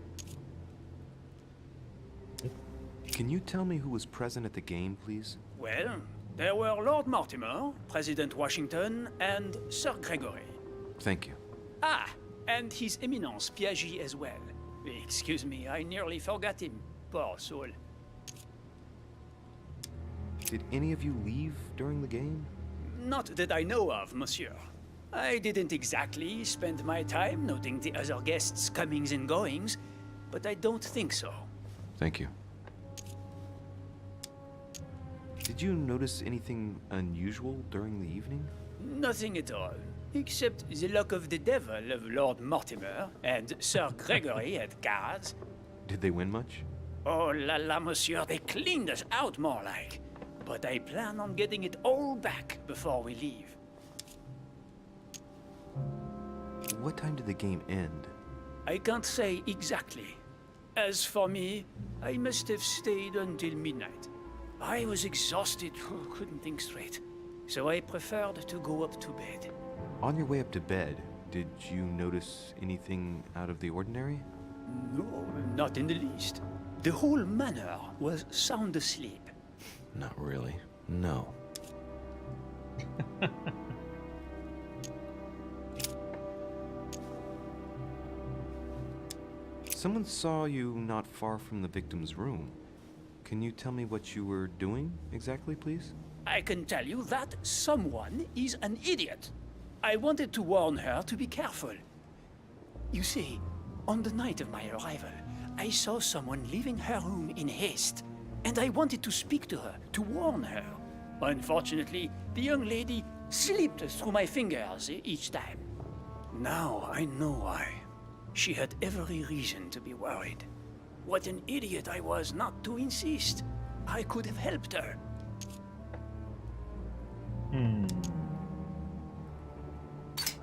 Can you tell me who was present at the game, please? Well, there were Lord Mortimer, President Washington, and Sir Gregory. Thank you. Ah, and His Eminence Piaggi as well. Excuse me, I nearly forgot him. Poor soul. Did any of you leave during the game? Not that I know of, monsieur. I didn't exactly spend my time noting the other guests' comings and goings, but I don't think so. Thank you. Did you notice anything unusual during the evening? Nothing at all, except the luck of the devil of Lord Mortimer and Sir Gregory at cards. Did they win much? Oh la la, monsieur, they cleaned us out more like. But I plan on getting it all back before we leave. What time did the game end? I can't say exactly. As for me, I must have stayed until midnight. I was exhausted, couldn't think straight. So I preferred to go up to bed. On your way up to bed, did you notice anything out of the ordinary? No, not in the least. The whole manor was sound asleep. Not really. No. Someone saw you not far from the victim's room. Can you tell me what you were doing exactly, please? I can tell you that someone is an idiot. I wanted to warn her to be careful. You see, on the night of my arrival, I saw someone leaving her room in haste, and I wanted to speak to her, to warn her. Unfortunately, the young lady slipped through my fingers each time. Now I know why. She had every reason to be worried. What an idiot I was not to insist. I could have helped her.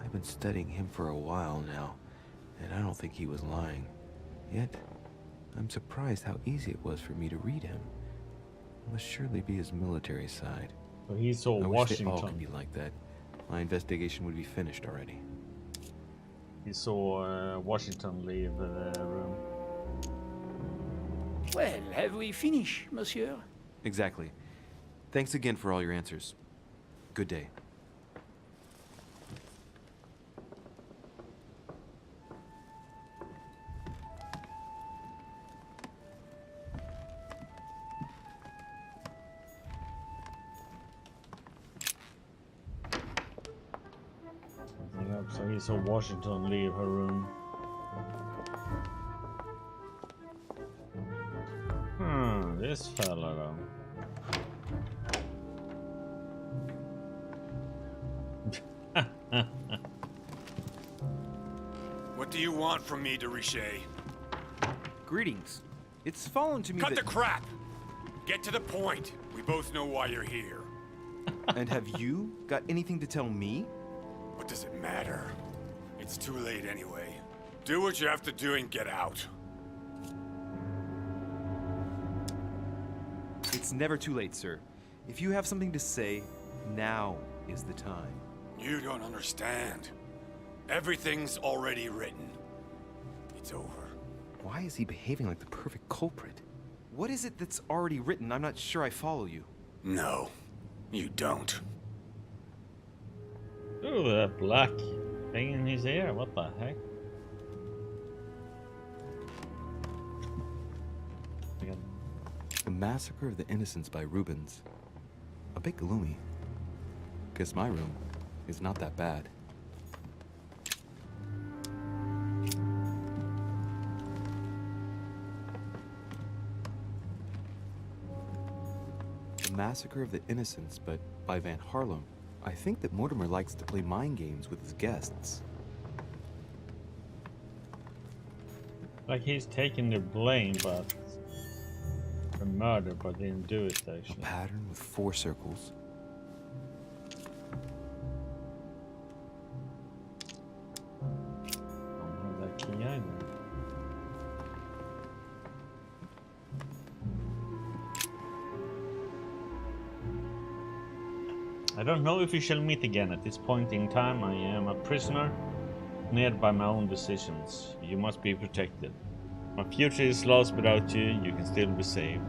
I've been studying him for a while now, and I don't think he was lying. Yet, I'm surprised how easy it was for me to read him. It must surely be his military side. So he saw I wish they all Washington. could be like that. My investigation would be finished already. He saw Washington leave the room. Well, have we finished, monsieur? Exactly. Thanks again for all your answers. Good day. So he We saw Washington leave her room. This fella though. What do you want from me, de Richet? Greetings. It's fallen to me Cut that... the crap! Get to the point. We both know why you're here. And have you got anything to tell me? What does it matter? It's too late anyway. Do what you have to do and get out. It's never too late, sir. If you have something to say, now is the time. You don't understand. Everything's already written. It's over. Why is he behaving like the perfect culprit? What is it that's already written? I'm not sure I follow you. No, you don't. Ooh, that black thing in his ear. What the heck? The Massacre of the Innocents by Rubens. A bit gloomy. Guess my room is not that bad. The Massacre of the Innocents, but by Van Harlem. I think that Mortimer likes to play mind games with his guests. Like he's taking the blame, but for murder, but didn't do it actually. A pattern with 4 circles. Don't have that key either. I don't know if we shall meet again. At this point in time, I am a prisoner, snared by my own decisions. You must be protected. My future is lost without you, you can still be saved.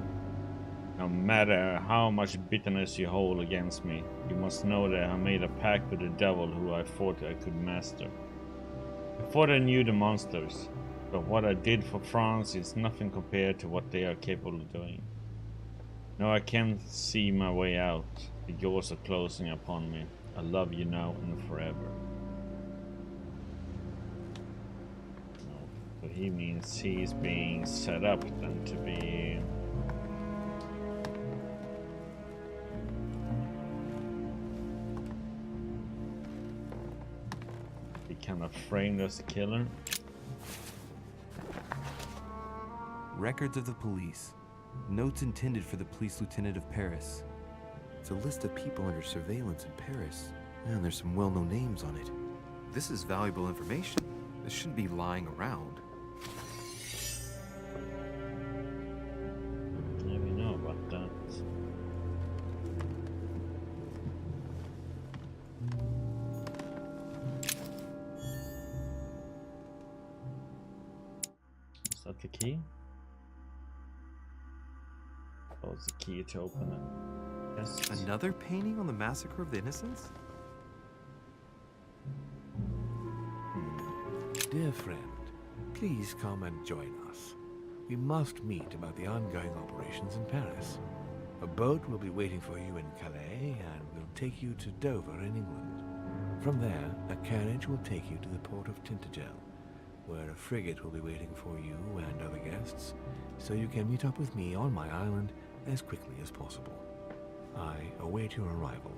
No matter how much bitterness you hold against me, you must know that I made a pact with the devil who I thought I could master. I thought I knew the monsters, but what I did for France is nothing compared to what they are capable of doing. No, I can't see my way out. The doors are closing upon me. I love you now and forever. So he means he's being set up then to be... He kind of framed as a killer. Records of the police. Notes intended for the police lieutenant of Paris. It's a list of people under surveillance in Paris. And there's some well-known names on it. This is valuable information. This shouldn't be lying around. Yeah, we know about that. Is that the key? Oh, it's the key to open it. Yes. Another painting on the Massacre of the Innocents? Dear friend, please come and join us. We must meet about the ongoing operations in Paris. A boat will be waiting for you in Calais and will take you to Dover in England. From there, a carriage will take you to the port of Tintagel, where a frigate will be waiting for you and other guests, so you can meet up with me on my island as quickly as possible. I await your arrival.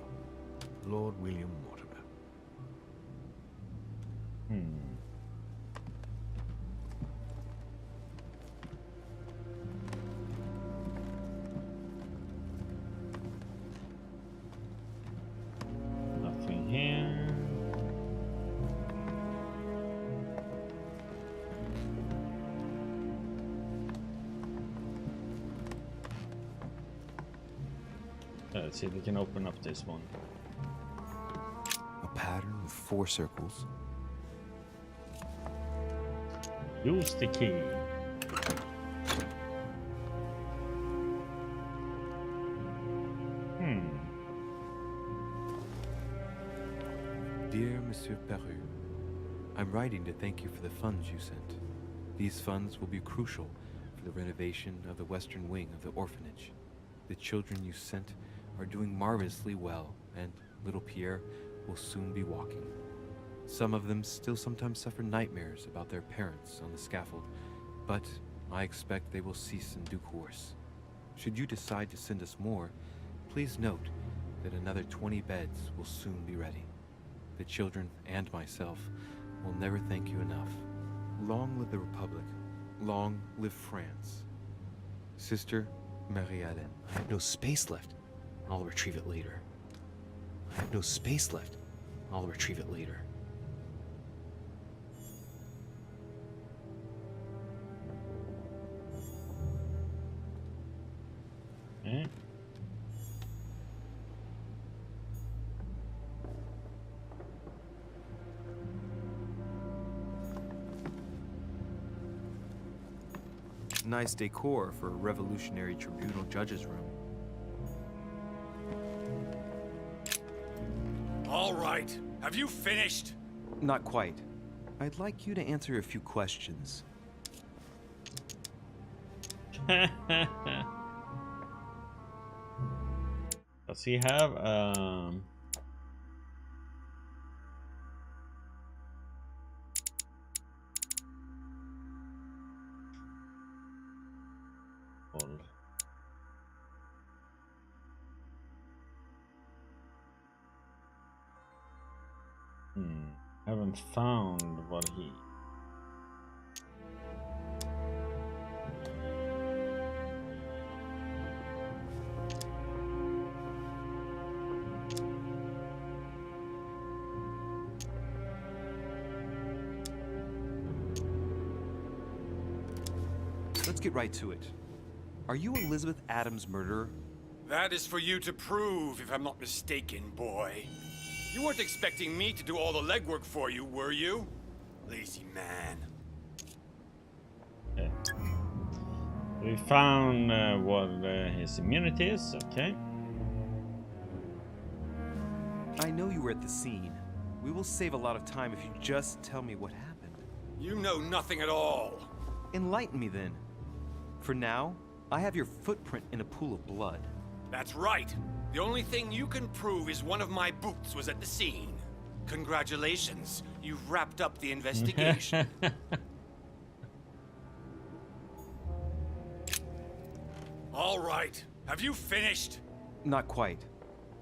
Lord William Mortimer. Nothing here. Let's see if we can open up this one. A pattern with 4 circles. Use the key. Dear Monsieur Peru, I'm writing to thank you for the funds you sent. These funds will be crucial for the renovation of the western wing of the orphanage. The children you sent are doing marvelously well, and little Pierre will soon be walking. Some of them still sometimes suffer nightmares about their parents on the scaffold, but I expect they will cease in due course. Should you decide to send us more, please note that another 20 beds will soon be ready. The children and myself will never thank you enough. Long live the Republic. Long live France. Sister Marie-Hélène. I have no space left. I'll retrieve it later. I have no space left. I'll retrieve it later. Okay. Nice decor for a revolutionary tribunal judge's room. All right. Have you finished? Not quite. I'd like you to answer a few questions. Does he have hold. Haven't found what he Let's get right to it. Are you Elizabeth Adams' murderer? That is for you to prove, if I'm not mistaken, boy. You weren't expecting me to do all the legwork for you, were you? Lazy man. Okay. We found what his immunity is. Okay. I know you were at the scene. We will save a lot of time if you just tell me what happened. You know nothing at all. Enlighten me then. For now, I have your footprint in a pool of blood. That's right. The only thing you can prove is one of my boots was at the scene. Congratulations. You've wrapped up the investigation. All right. Have you finished? Not quite.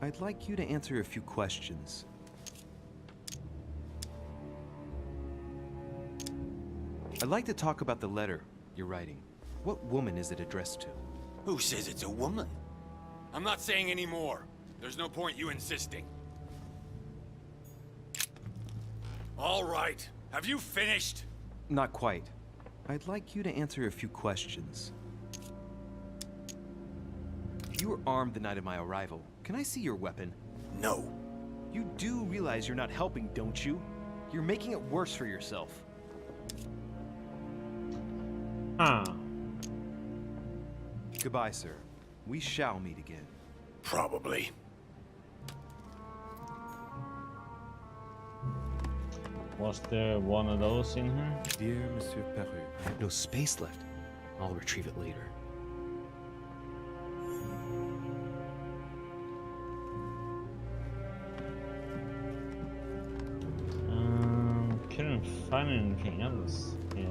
I'd like you to answer a few questions. I'd like to talk about the letter you're writing. What woman is it addressed to? Who says it's a woman? I'm not saying any more. There's no point you insisting. All right. Have you finished? Not quite. I'd like you to answer a few questions. You were armed the night of my arrival. Can I see your weapon? No. You do realize you're not helping, don't you? You're making it worse for yourself. Goodbye, sir. We shall meet again. Probably. Was there one of those in here? Dear Monsieur Peru, I have no space left. I'll retrieve it later. Couldn't find anything else. Yeah.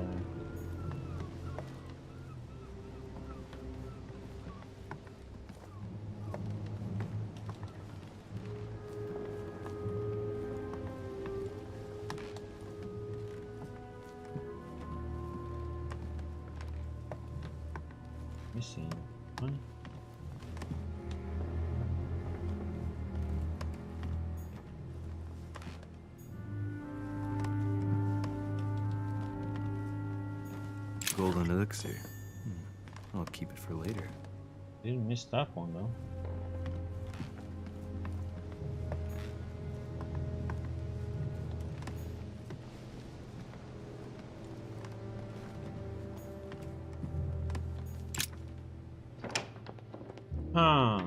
Missing. Huh? golden elixir. I'll keep it for later. Didn't miss that one though. Huh.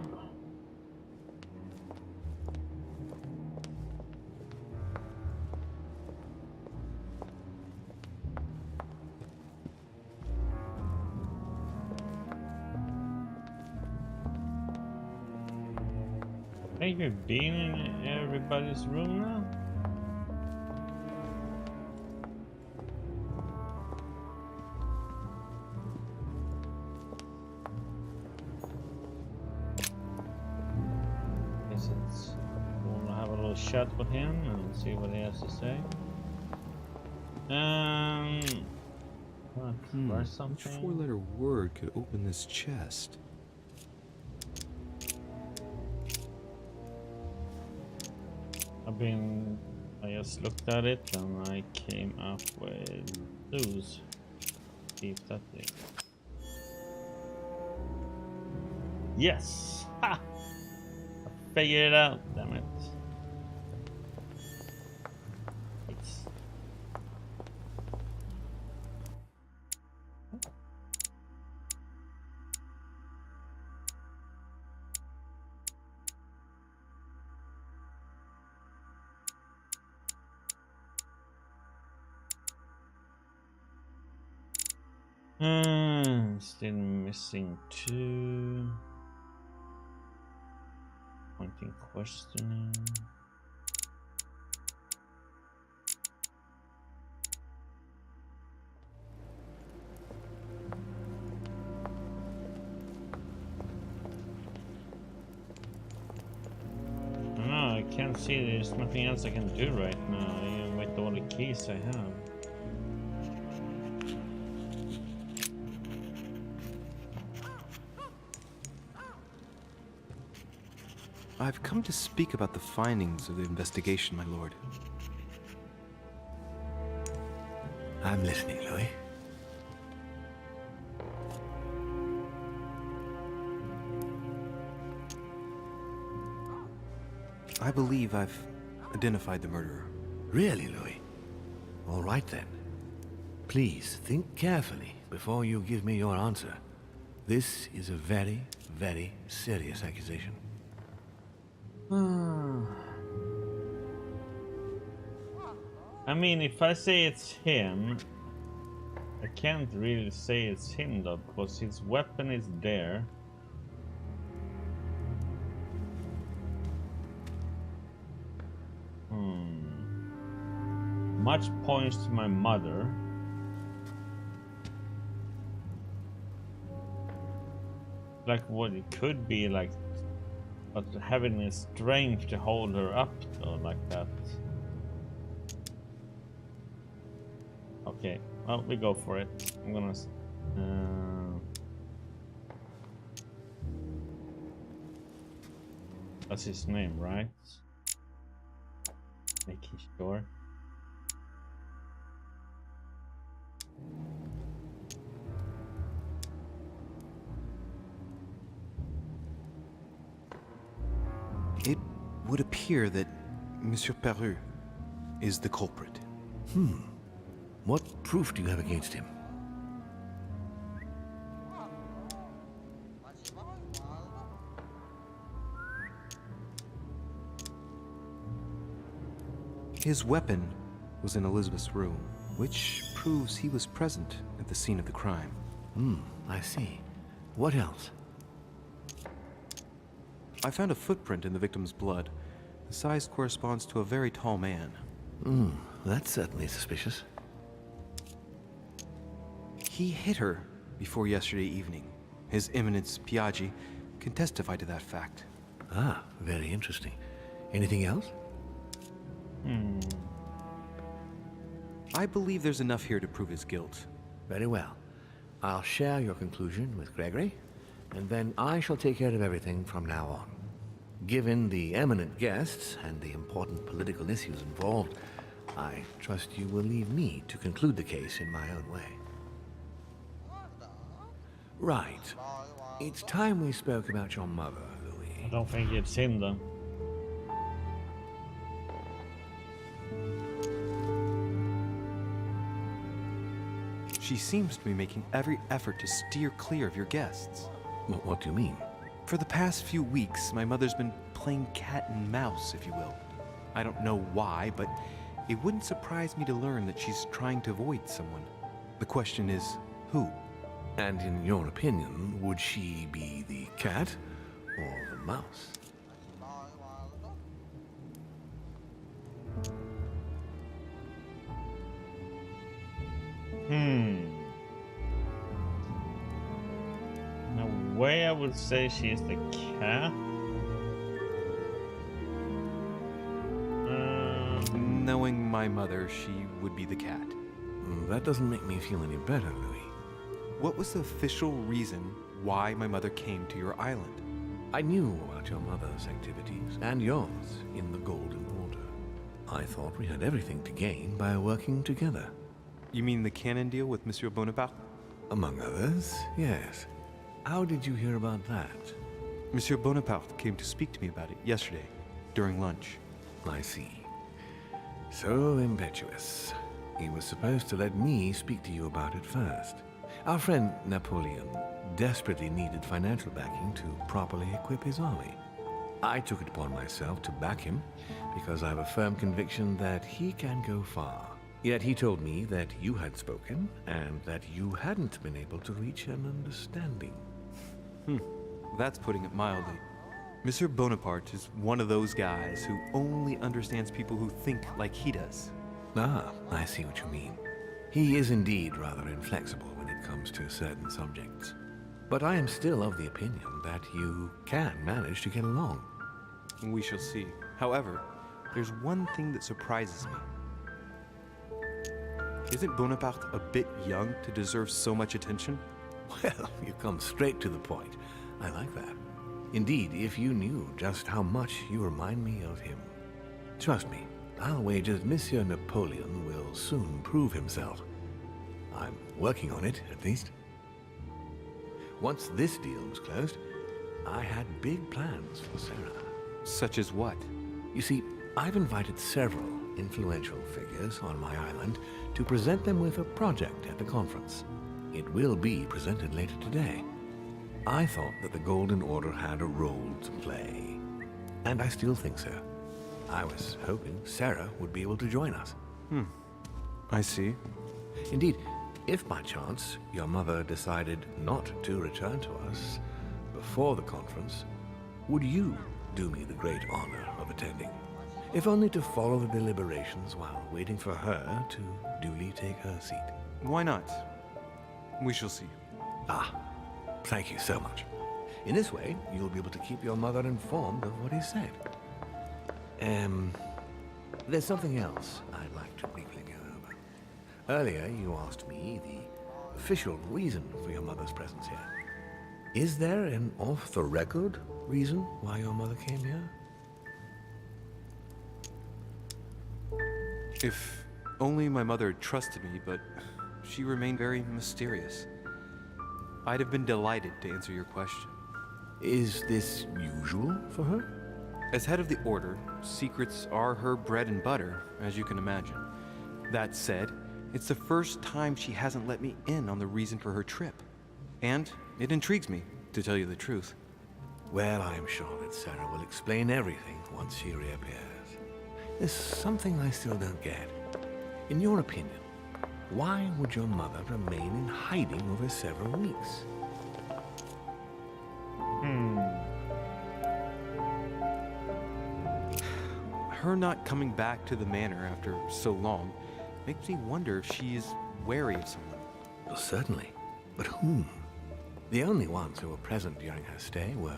I think we've been in everybody's room now. guess it's we'll have a little chat with him and see what he has to say. Or Which something. four-letter word could open this chest? I just looked at it and I came up with those. See if that is. Yes! Ha! I figured it out, damn it. It's... still missing 2. Pointing questioning. No, I can't see. There's nothing else I can do right now, even with all the keys I have. I've come to speak about the findings of the investigation, my lord. I'm listening, Louis. I believe I've identified the murderer. Really, Louis? All right then. Please think carefully before you give me your answer. This is a very, very serious accusation. I mean, if I say it's him, I can't really say it's him though, because his weapon is there. Much points to my mother. Like what it could be like, but having the strength to hold her up though, like that. Okay, well, we go for it. I'm gonna. That's his name, right? Making sure. It would appear that Monsieur Peru is the culprit. What proof do you have against him? His weapon was in Elizabeth's room, which proves he was present at the scene of the crime. I see. What else? I found a footprint in the victim's blood. The size corresponds to a very tall man. That's certainly suspicious. He hit her before yesterday evening. His Eminence Piaggi can testify to that fact. Ah, very interesting. Anything else? I believe there's enough here to prove his guilt. Very well. I'll share your conclusion with Gregory, and then I shall take care of everything from now on. Given the eminent guests and the important political issues involved, I trust you will leave me to conclude the case in my own way. Right. It's time we spoke about your mother, Louis. I don't think it's him though. She seems to be making every effort to steer clear of your guests. What do you mean? For the past few weeks, my mother's been playing cat and mouse, if you will. I don't know why, but it wouldn't surprise me to learn that she's trying to avoid someone. The question is, who? And in your opinion, would she be the cat or the mouse? In a way, I would say she's the cat. knowing my mother, she would be the cat. That doesn't make me feel any better, Louis. What was the official reason why my mother came to your island? I knew about your mother's activities, and yours, in the Golden Order. I thought we had everything to gain by working together. You mean the cannon deal with Monsieur Bonaparte? Among others, yes. How did you hear about that? Monsieur Bonaparte came to speak to me about it yesterday, during lunch. I see. So impetuous. He was supposed to let me speak to you about it first. Our friend Napoleon desperately needed financial backing to properly equip his army. I took it upon myself to back him because I have a firm conviction that he can go far. Yet he told me that you had spoken and that you hadn't been able to reach an understanding. That's putting it mildly. Monsieur Bonaparte is one of those guys who only understands people who think like he does. Ah, I see what you mean. He is indeed rather inflexible when it comes to certain subjects. But I am still of the opinion that you can manage to get along. We shall see. However, there's one thing that surprises me. Isn't Bonaparte a bit young to deserve so much attention? Well, you come straight to the point. I like that. Indeed, if you knew just how much you remind me of him. Trust me, I'll wager that Monsieur Napoleon will soon prove himself. I'm working on it, at least. Once this deal was closed, I had big plans for Sarah. Such as what? You see, I've invited several influential figures on my island to present them with a project at the conference. It will be presented later today. I thought that the Golden Order had a role to play, and I still think so. I was hoping Sarah would be able to join us. I see. Indeed, if by chance your mother decided not to return to us before the conference, would you do me the great honor of attending? If only to follow the deliberations while waiting for her to duly take her seat. Why not? We shall see. Ah, thank you so much. In this way, you'll be able to keep your mother informed of what he said. There's something else I'd like to briefly go over. Earlier, you asked me the official reason for your mother's presence here. Is there an off-the-record reason why your mother came here? If only my mother had trusted me, but she remained very mysterious. I'd have been delighted to answer your question. Is this usual for her? As head of the Order, secrets are her bread and butter, as you can imagine. That said, it's the first time she hasn't let me in on the reason for her trip. And it intrigues me, to tell you the truth. Well, I'm sure that Sarah will explain everything once she reappears. There's something I still don't get. In your opinion, why would your mother remain in hiding over several weeks? Her not coming back to the manor after so long makes me wonder if she is wary of someone. Well, certainly. But whom? The only ones who were present during her stay were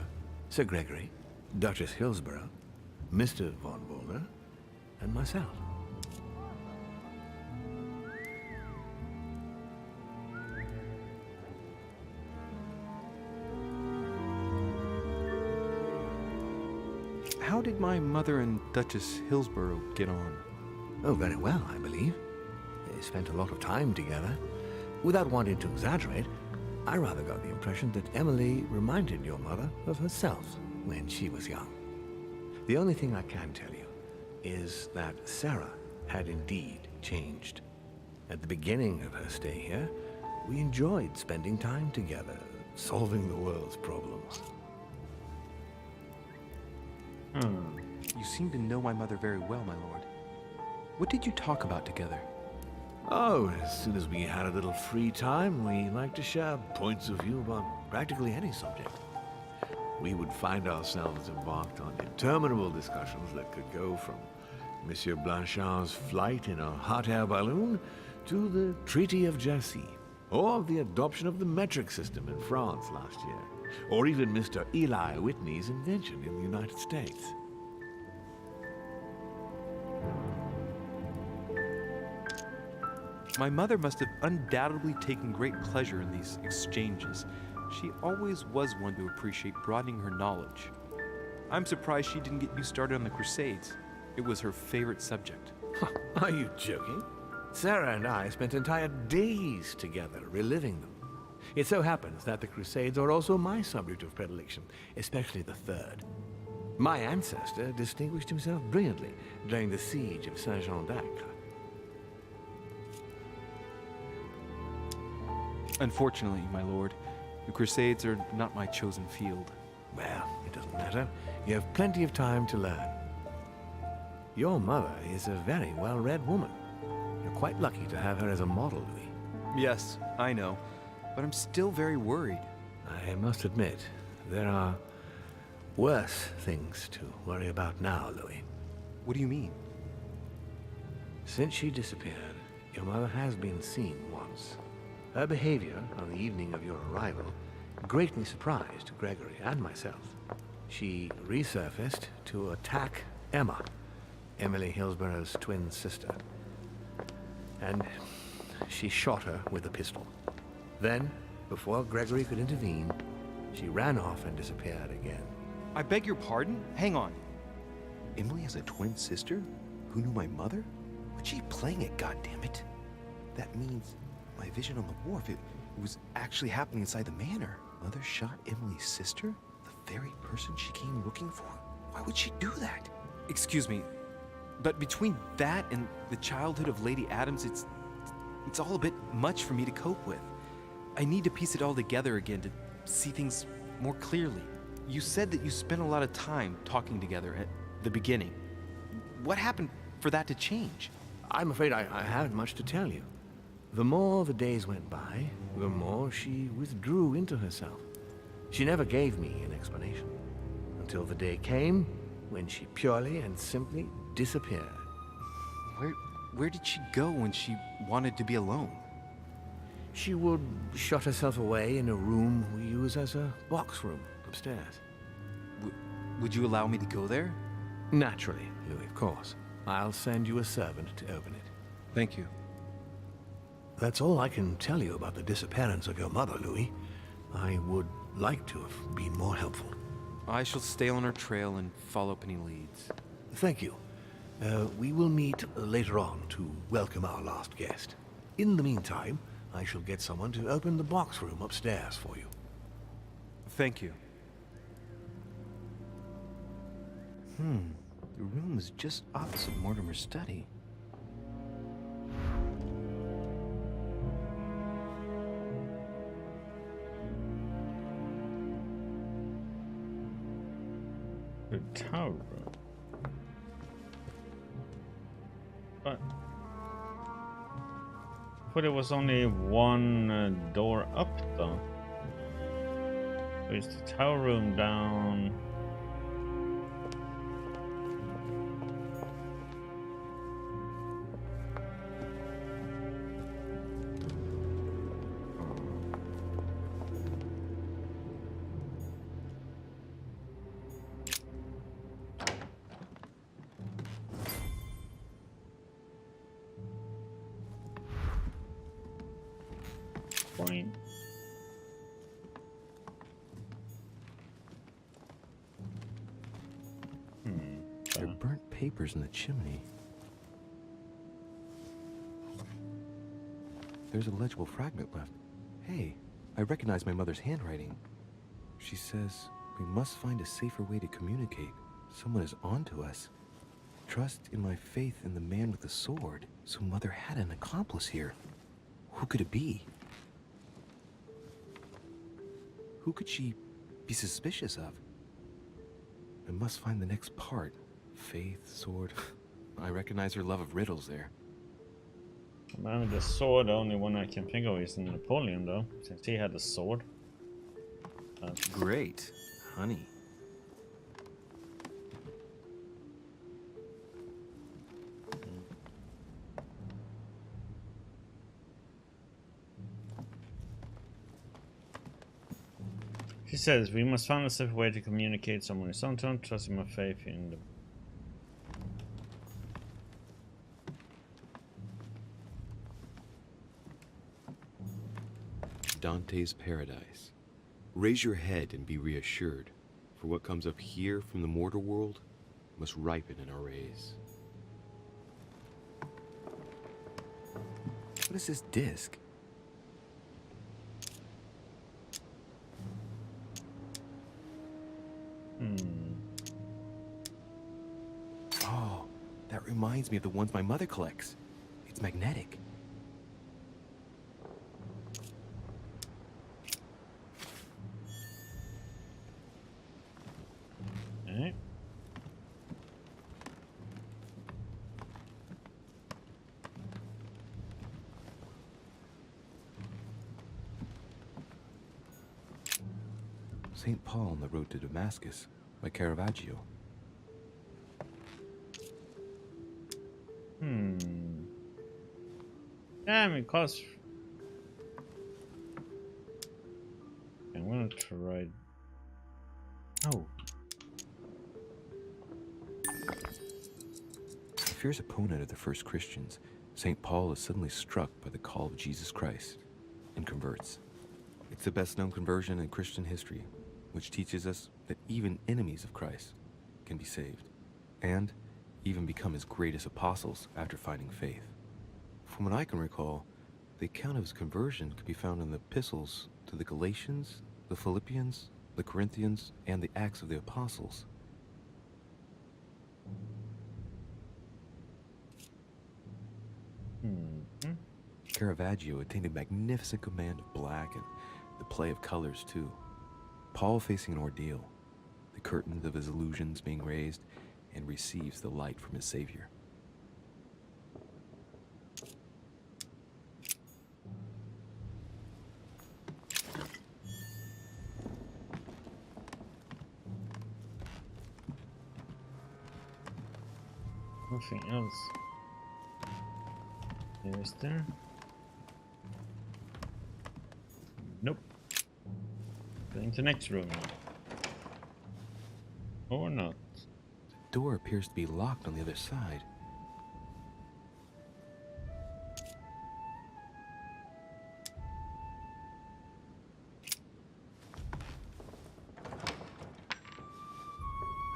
Sir Gregory, Duchess Hillsborough, Mr. von Boulder, and myself. How did my mother and Duchess Hillsborough get on? Oh, very well, I believe. They spent a lot of time together. Without wanting to exaggerate, I rather got the impression that Emily reminded your mother of herself when she was young. The only thing I can tell you is that Sarah had indeed changed. At the beginning of her stay here, we enjoyed spending time together, solving the world's problems. You seem to know my mother very well, my lord. What did you talk about together? Oh, as soon as we had a little free time, we liked to share points of view about practically any subject. We would find ourselves embarked on interminable discussions that could go from Monsieur Blanchard's flight in a hot air balloon to the Treaty of Jassy, or the adoption of the metric system in France last year, or even Mr. Eli Whitney's invention in the United States. My mother must have undoubtedly taken great pleasure in these exchanges. She always was one to appreciate broadening her knowledge. I'm surprised she didn't get you started on the Crusades. It was her favorite subject. Are you joking? Sarah and I spent entire days together reliving them. It so happens that the Crusades are also my subject of predilection, especially the Third. My ancestor distinguished himself brilliantly during the siege of Saint-Jean d'Acre. Unfortunately, my lord, the Crusades are not my chosen field. Well, it doesn't matter. You have plenty of time to learn. Your mother is a very well-read woman. You're quite lucky to have her as a model, Louis. Yes, I know, but I'm still very worried. I must admit, there are worse things to worry about now, Louis. What do you mean? Since she disappeared, your mother has been seen once. Her behavior on the evening of your arrival greatly surprised Gregory and myself. She resurfaced to attack Emma, Emily Hillsborough's twin sister. And she shot her with a pistol. Then, before Gregory could intervene, she ran off and disappeared again. I beg your pardon? Hang on. Emily has a twin sister who knew my mother? What's she playing at, goddammit? That means my vision on the wharf, it was actually happening inside the manor. Mother shot Emily's sister? The very person she came looking for? Why would she do that? Excuse me, but between that and the childhood of Lady Adams, it's all a bit much for me to cope with. I need to piece it all together again to see things more clearly. You said that you spent a lot of time talking together at the beginning. What happened for that to change? I'm afraid I haven't much to tell you. The more the days went by, the more she withdrew into herself. She never gave me an explanation, until the day came when she purely and simply disappeared. Where did she go when she wanted to be alone? She would shut herself away in a room we use as a box room upstairs. Would you allow me to go there? Naturally, Louis, of course. I'll send you a servant to open it. Thank you. That's all I can tell you about the disappearance of your mother, Louis. I would like to have been more helpful. I shall stay on her trail and follow up any leads. Thank you. We will meet later on to welcome our last guest. In the meantime, I shall get someone to open the box room upstairs for you. Thank you. The room is just opposite Mortimer's study. The tower room. But I thought it was only one door up though. So is the tower room down? Fine. There are burnt papers in the chimney. There's a legible fragment left. Hey, I recognize my mother's handwriting. She says, we must find a safer way to communicate. Someone is onto us. Trust in my faith in the man with the sword. So Mother had an accomplice here. Who could it be? Who could she be suspicious of? I must find the next part. Faith, sword. I recognize her love of riddles there. The man with the sword, the only one I can think of is Napoleon though, since he had a sword. Great. Honey. She says, we must find a safe way to communicate someone is on to trust in my faith in the... Dante's paradise. Raise your head and be reassured, for what comes up here from the mortal world must ripen in our rays. What is this disc? Oh, that reminds me of the ones my mother collects. It's magnetic. Alright. St. Paul on the Road to Damascus by Caravaggio. Damn, it costs. I'm gonna try. Oh. A fierce opponent of the first Christians, St. Paul is suddenly struck by the call of Jesus Christ and converts. It's the best known conversion in Christian history, which teaches us that even enemies of Christ can be saved, and even become his greatest apostles after finding faith. From what I can recall, the account of his conversion could be found in the epistles to the Galatians, the Philippians, the Corinthians, and the Acts of the Apostles. Caravaggio attained a magnificent command of black and the play of colors too. Paul facing an ordeal, the curtains of his illusions being raised, and receives the light from his Savior. Nothing else. Is there? Nope. Going to the next room. Or not. The door appears to be locked on the other side.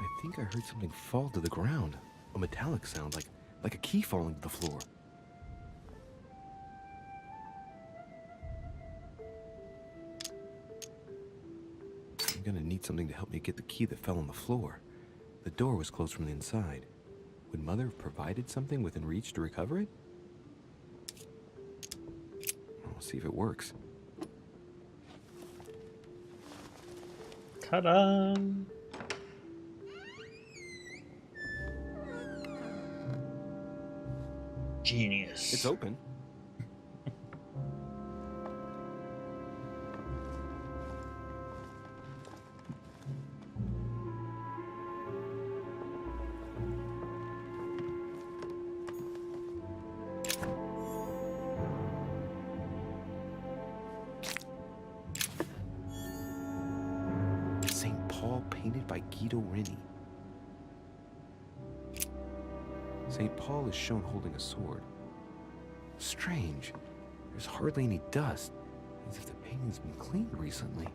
I think I heard something fall to the ground. A metallic sound, like a key falling to the floor. I'm gonna need something to help me get the key that fell on the floor. The door was closed from the inside. Would Mother have provided something within reach to recover it? We'll see if it works. Ta-da! Genius. It's open. St. Paul painted by Guido Reni. St. Paul is shown holding a sword. Strange. There's hardly any dust, as if the painting's been cleaned recently.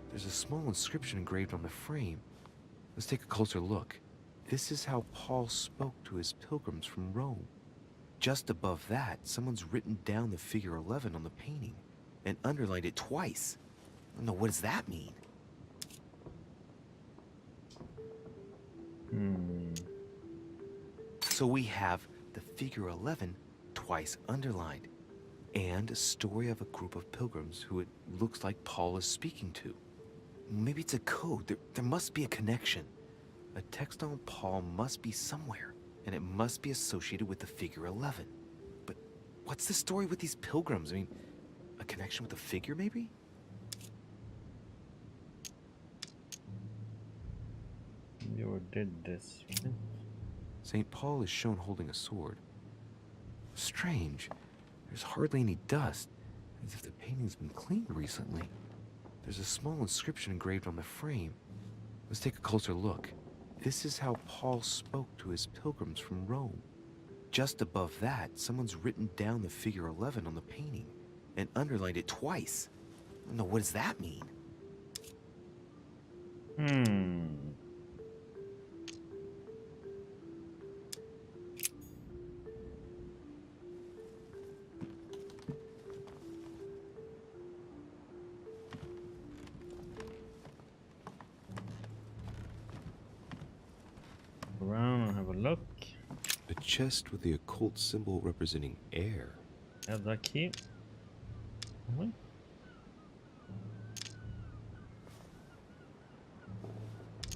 There's a small inscription engraved on the frame. Let's take a closer look. This is how Paul spoke to his pilgrims from Rome. Just above that, someone's written down the figure 11 on the painting and underlined it twice. No, what does that mean? So we have the figure 11 twice underlined, and a story of a group of pilgrims who it looks like Paul is speaking to. Maybe it's a code. There must be a connection. A text on Paul must be somewhere, and it must be associated with the figure 11. But what's the story with these pilgrims? I mean, a connection with the figure, maybe? You did this, right? St. Paul is shown holding a sword. Strange. There's hardly any dust, as if the painting's been cleaned recently. There's a small inscription engraved on the frame. Let's take a closer look. This is how Paul spoke to his pilgrims from Rome. Just above that, someone's written down the figure 11 on the painting and underlined it twice. No, what does that mean? Around and have a look. A chest with the occult symbol representing air. Have that key. Really?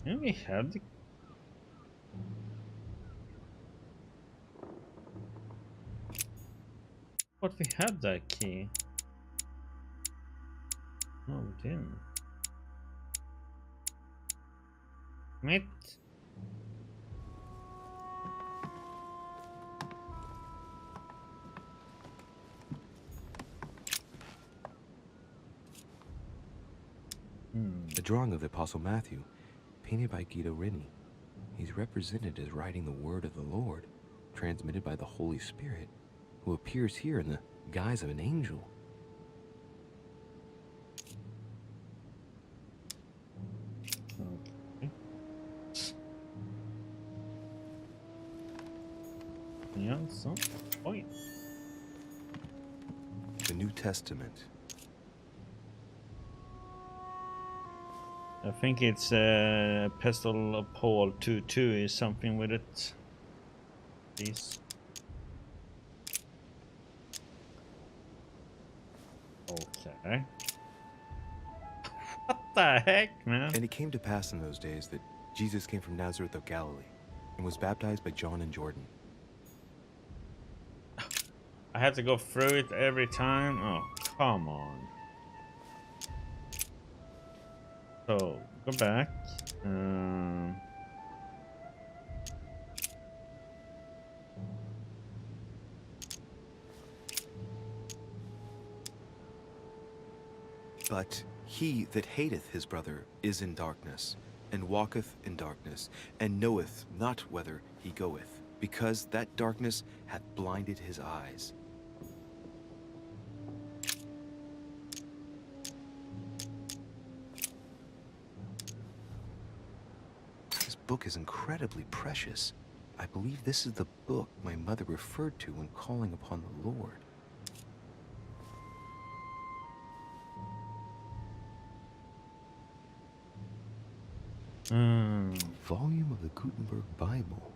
Yeah, we had the... But we had that key. No, we didn't. Mate. A drawing of the Apostle Matthew, painted by Guido Reni. He's represented as writing the word of the Lord, transmitted by the Holy Spirit, who appears here in the guise of an angel. Okay. Yeah, so point. The New Testament. I think it's Epistle of Paul 2:2 is something with it. Please. Okay. What the heck, man? And it came to pass in those days that Jesus came from Nazareth of Galilee and was baptized by John in Jordan. I have to go through it every time? Oh, come on. So, go back. But he that hateth his brother is in darkness, and walketh in darkness, and knoweth not whither he goeth, because that darkness hath blinded his eyes. This book is incredibly precious. I believe this is the book my mother referred to when calling upon the Lord. Volume of the Gutenberg Bible.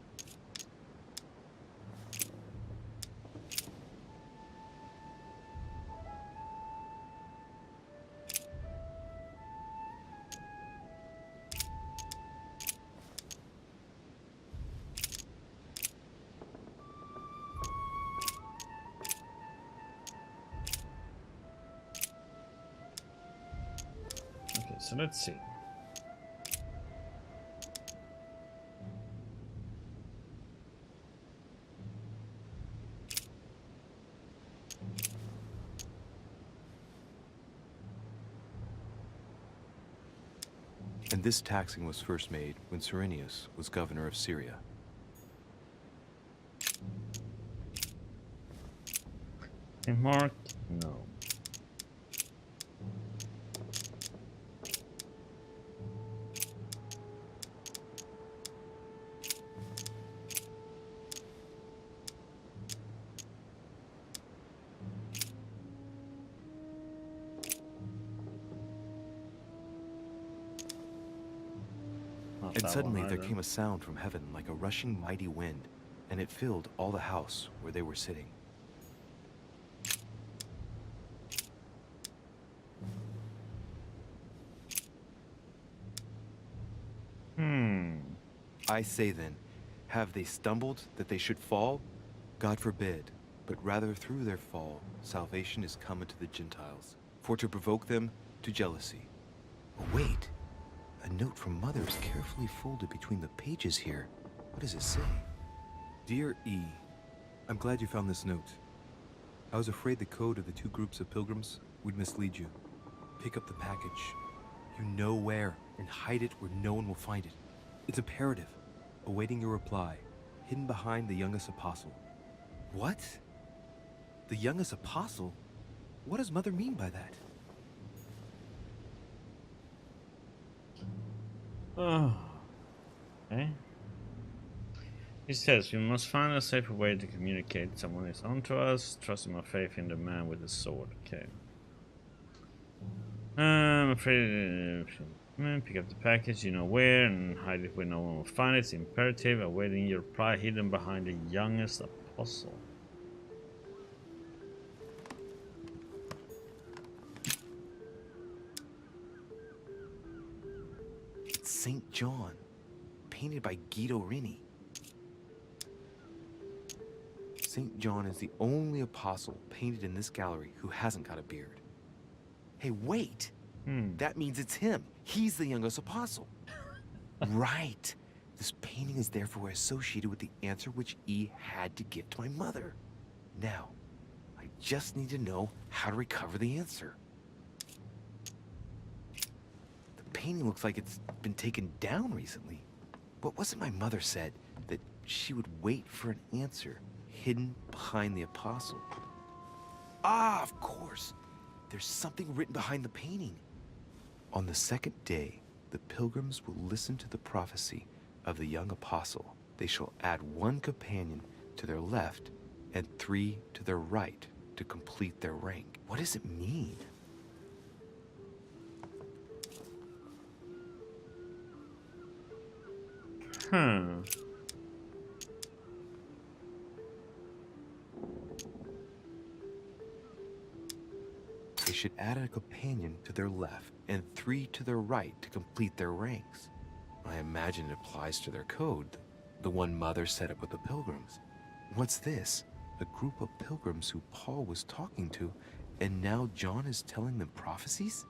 Okay, so let's see. And this taxing was first made when Cyrenius was governor of Syria. St. Mark? No. And suddenly there came a sound from heaven like a rushing mighty wind, and it filled all the house where they were sitting. I say then, have they stumbled that they should fall? God forbid, but rather through their fall salvation is come unto the Gentiles, for to provoke them to jealousy. Oh, wait! A note from Mother is carefully folded between the pages here. What does it say? Dear E, I'm glad you found this note. I was afraid the code of the two groups of pilgrims would mislead you. Pick up the package. You know where, and hide it where no one will find it. It's imperative. Awaiting your reply, hidden behind the youngest apostle. What? The youngest apostle? What does Mother mean by that? Oh. Okay. He says, we must find a safer way to communicate. Someone is onto us. Trusting my faith in the man with the sword. Okay. I'm afraid... pick up the package, you know where, and hide it where no one will find it. It's imperative. Awaiting your reply hidden behind the youngest apostle. It's St. John, painted by Guido Rini. St. John is the only apostle painted in this gallery who hasn't got a beard. Hey, wait! That means it's him. He's the youngest apostle. Right. This painting is therefore associated with the answer which E had to give to my mother. Now, I just need to know how to recover the answer. The painting looks like it's been taken down recently. What was it my mother said? That she would wait for an answer hidden behind the apostle. Ah, of course. There's something written behind the painting. On the second day, the pilgrims will listen to the prophecy of the young apostle. They shall add 1 companion to their left and 3 to their right to complete their rank. What does it mean? They should add a companion to their left and 3 to their right to complete their ranks. I imagine it applies to their code, the one Mother set up with the pilgrims. What's this? A group of pilgrims who Paul was talking to, and now John is telling them prophecies?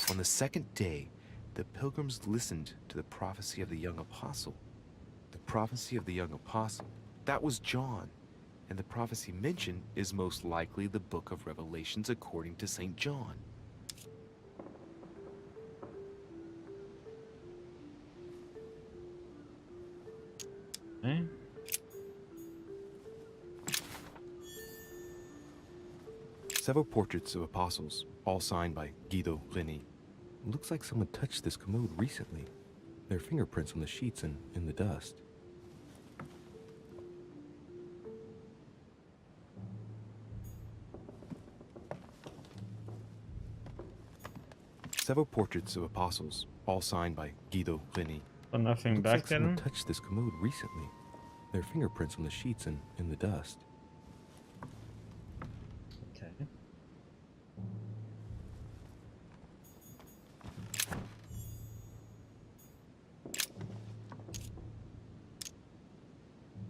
On the second day, the pilgrims listened to the prophecy of the young apostle. The prophecy of the young apostle, that was John. And the prophecy mentioned is most likely the book of Revelations according to St. John. Okay. Several portraits of apostles, all signed by Guido Rini. Looks like someone touched this commode recently. There are fingerprints on the sheets and in the dust. Several portraits of apostles, all signed by Guido Rini. But nothing Looks back like there? someone touched this commode recently. There are fingerprints on the sheets and in the dust. Okay.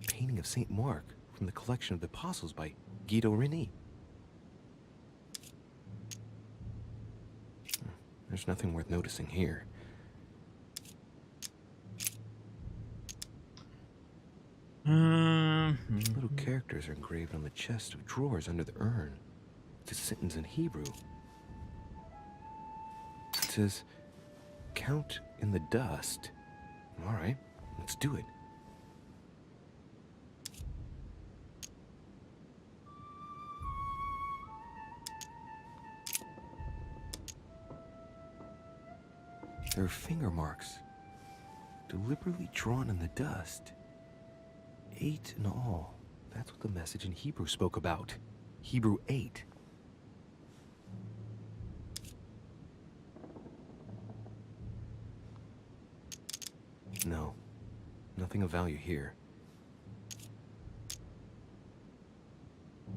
Painting of St. Mark from the collection of the apostles by Guido Rini. There's nothing worth noticing here. Little characters are engraved on the chest of drawers under the urn. It's a sentence in Hebrew. It says, "Count in the dust." All right, let's do it. There are finger marks, deliberately drawn in the dust. 8 in all. That's what the message in Hebrew spoke about. Hebrew 8. No, nothing of value here.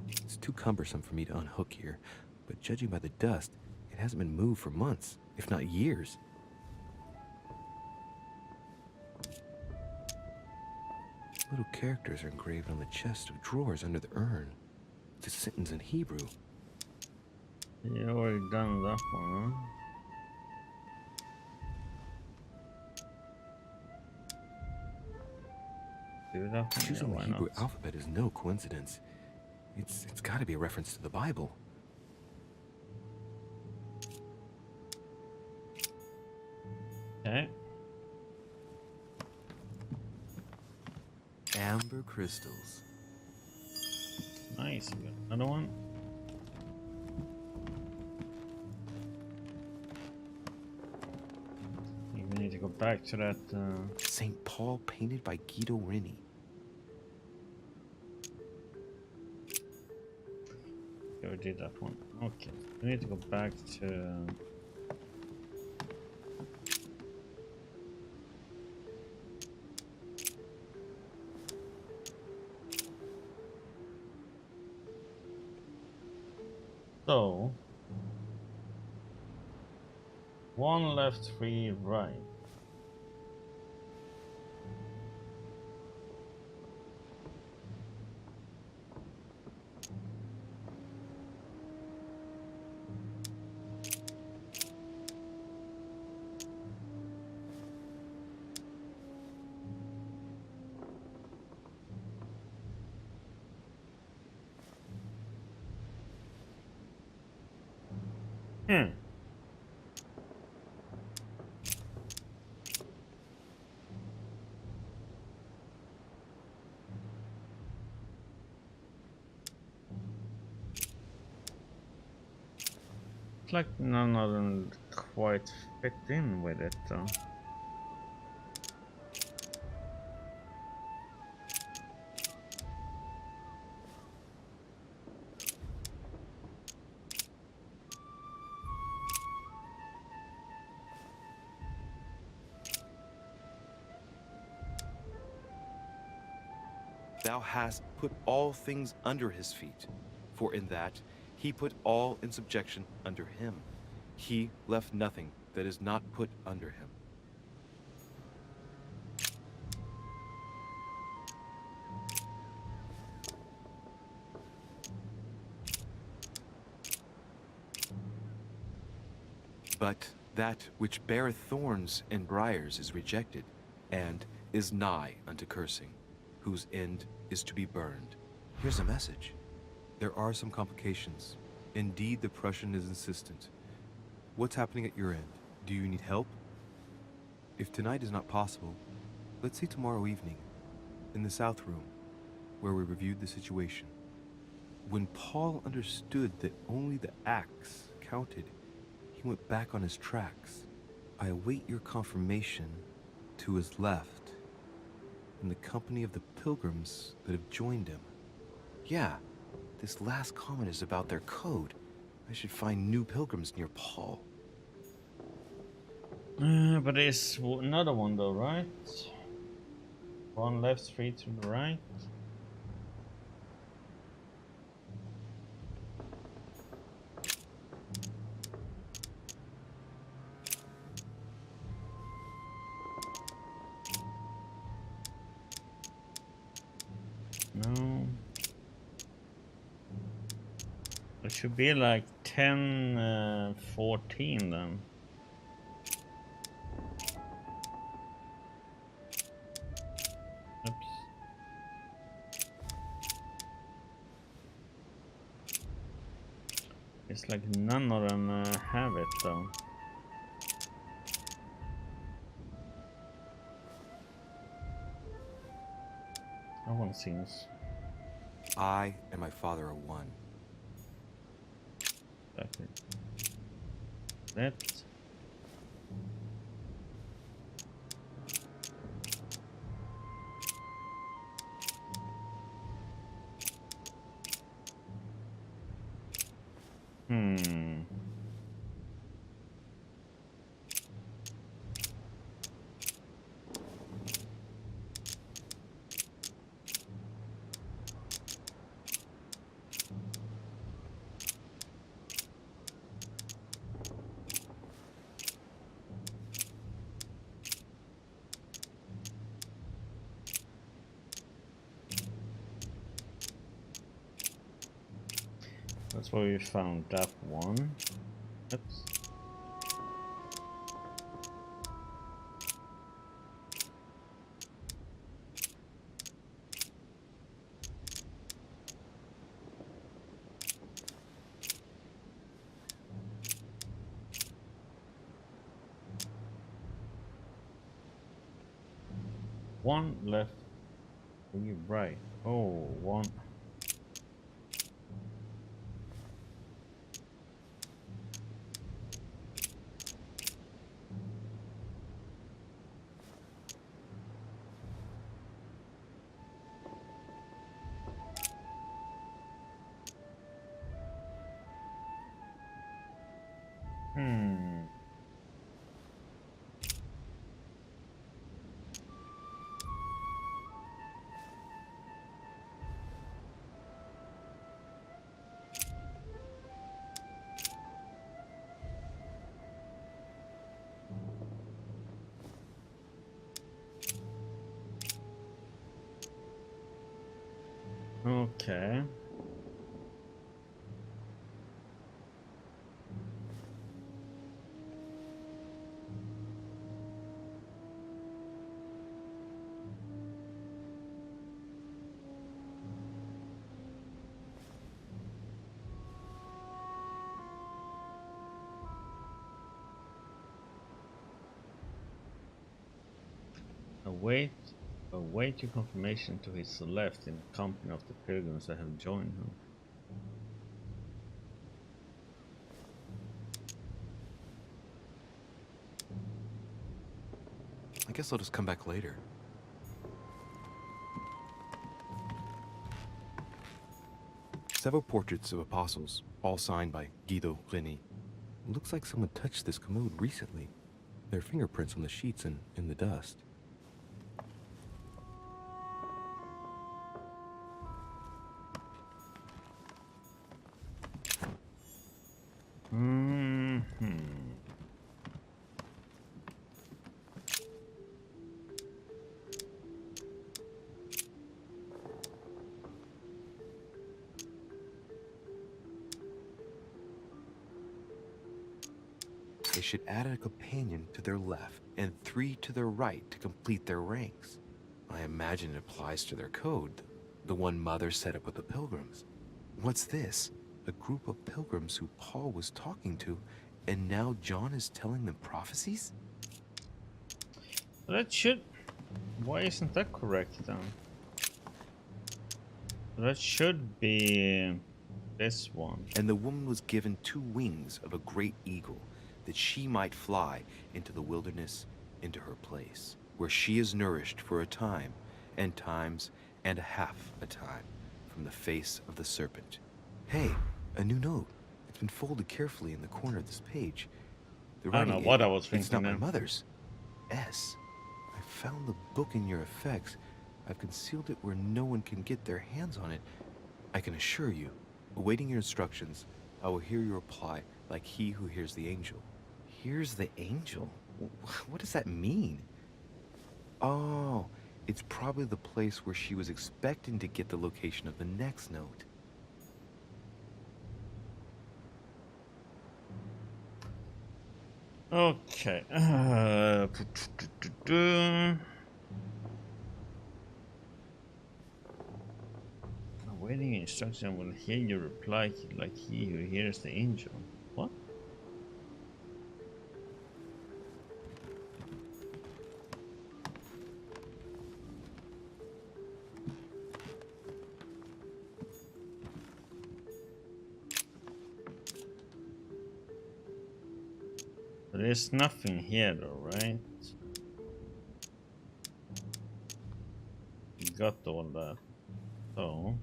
It's too cumbersome for me to unhook here, but judging by the dust, it hasn't been moved for months, if not years. Little characters are engraved on the chest of drawers under the urn. It's a sentence in Hebrew. You already done that one, huh? Do that one? Choosing Yeah, the Hebrew not? alphabet is no coincidence. It's got to be a reference to the Bible. Okay. Amber crystals. Nice. We got another one. We need to go back to that. St. Paul painted by Guido Rini. Okay, we did that one. Okay. We need to go back to. So, 1 left, 3 right. Hmm. It's like none of them quite fit in with it though. Thou hast put all things under his feet, for in that he put all in subjection under him. He left nothing that is not put under him. But that which beareth thorns and briars is rejected, and is nigh unto cursing, whose end is to be burned. Here's a message. There are some complications. Indeed, the Prussian is insistent. What's happening at your end? Do you need help? If tonight is not possible, let's see tomorrow evening, in the South Room, where we reviewed the situation. When Paul understood that only the axe counted, he went back on his tracks. I await your confirmation to his left, in the company of the pilgrims that have joined him. Yeah, this last comment is about their code. I should find new pilgrims near Paul. But there's another one though, right? 1 left, 3 to the right. No. It should be like 10, 14 then. Oops. It's like none of them have it though. No one seems. I and my father are one. Exactly. That. That's where we found that one. Oops. one left. Three right. Oh, one. Hmm. Okay. Await your confirmation to his left in the company of the pilgrims that have joined him. I guess I'll just come back later. Several portraits of apostles, all signed by Guido Reni. Looks like someone touched this commode recently. There are fingerprints on the sheets and in the dust. They should add a companion to their left and 3 to their right to complete their ranks. I imagine it applies to their code, the one Mother set up with the pilgrims. What's this? A group of pilgrims who Paul was talking to, and now John is telling them prophecies? That should... Why isn't that correct then? That should be this one. And the woman was given 2 wings of a great eagle, that she might fly into the wilderness, into her place, where she is nourished for a time, and times, and a half a time, from the face of the serpent. Hey, a new note. It's been folded carefully in the corner of this page. The I don't know writing, what I was thinking it's not my then. mother's. S. I found the book in your effects. I've concealed it where no one can get their hands on it. I can assure you, awaiting your instructions, I will hear your reply like he who hears the angel. Hears the angel? What does that mean? Oh, it's probably the place where she was expecting to get the location of the next note. Okay. Awaiting instruction will hear your reply like he who hears the angel. What? There's nothing here though, right? You got all that. So...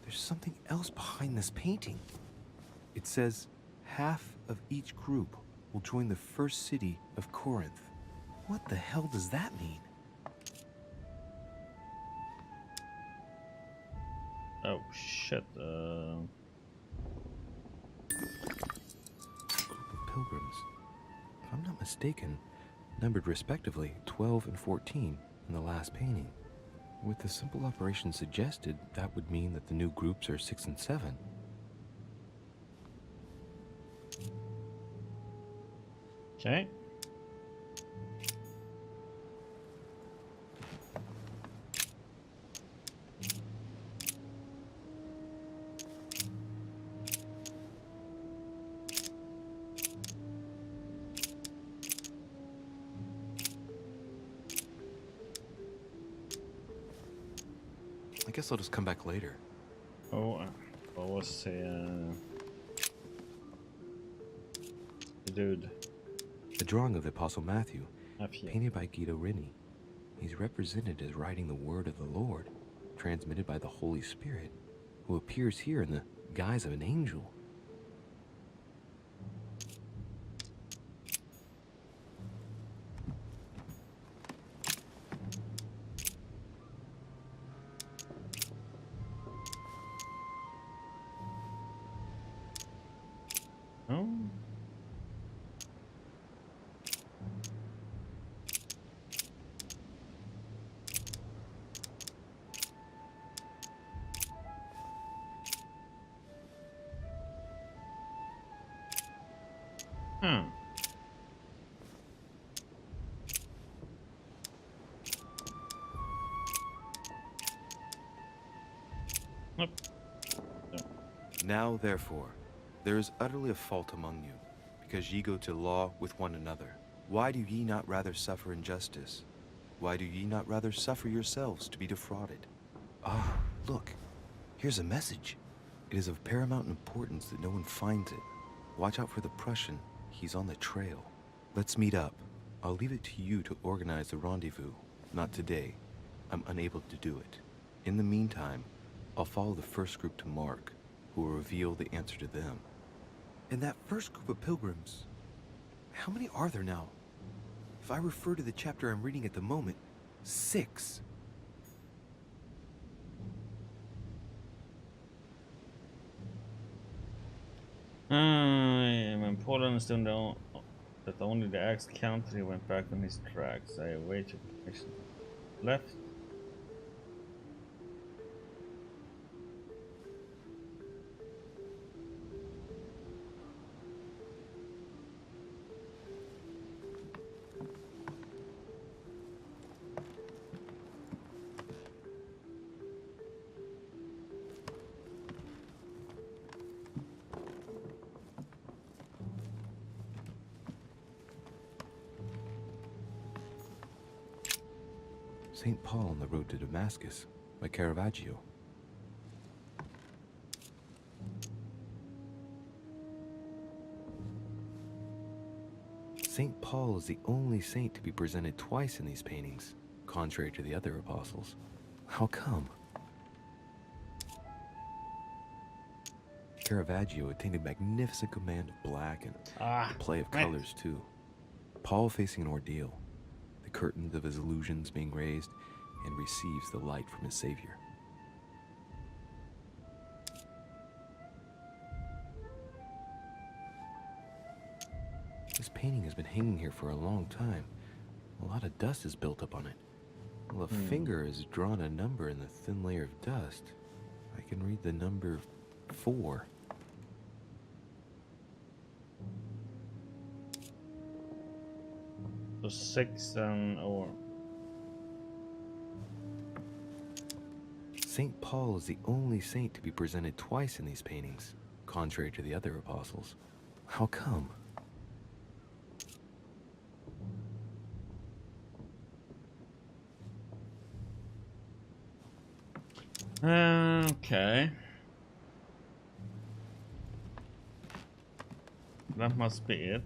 There's something else behind this painting. It says, half of each group will join the first city of Corinth. What the hell does that mean? Oh shit, Group of pilgrims. If I'm not mistaken, numbered respectively 12 and 14 in the last painting. With the simple operation suggested, that would mean that the new groups are 6 and 7. okay. I guess I'll just come back later. Oh, what was the dude? A drawing of the Apostle Matthew, Matthew. painted by Guido Rini. He's represented as writing the word of the Lord, transmitted by the Holy Spirit, who appears here in the guise of an angel. Oh. Hmm. Nope. No. Now, therefore, there is utterly a fault among you, because ye go to law with one another. Why do ye not rather suffer injustice? Why do ye not rather suffer yourselves to be defrauded? Ah, look, here's a message. It is of paramount importance that no one finds it. Watch out for the Prussian. He's on the trail. Let's meet up. I'll leave it to you to organize the rendezvous. Not today. I'm unable to do it. In the meantime, I'll follow the first group to Mark, who will reveal the answer to them. And that first group of pilgrims, how many are there now? If I refer to the chapter I'm reading at the moment, 6. When Poland assumed that only the ex-country went back on his tracks, I awaited information. Left. St. Paul on the road to Damascus by Caravaggio. St. Paul is the only saint to be presented twice in these paintings, contrary to the other apostles. How come? Caravaggio attained a magnificent command of black and a play of colors too. Paul facing an ordeal, the curtains of his illusions being raised, and receives the light from his Savior. This painting has been hanging here for a long time. A lot of dust is built up on it. Well, a finger has drawn a number in the thin layer of dust. I can read the number 4. So 6 or... St. Paul is the only saint to be presented twice in these paintings, contrary to the other apostles. How come? Okay. That must be it.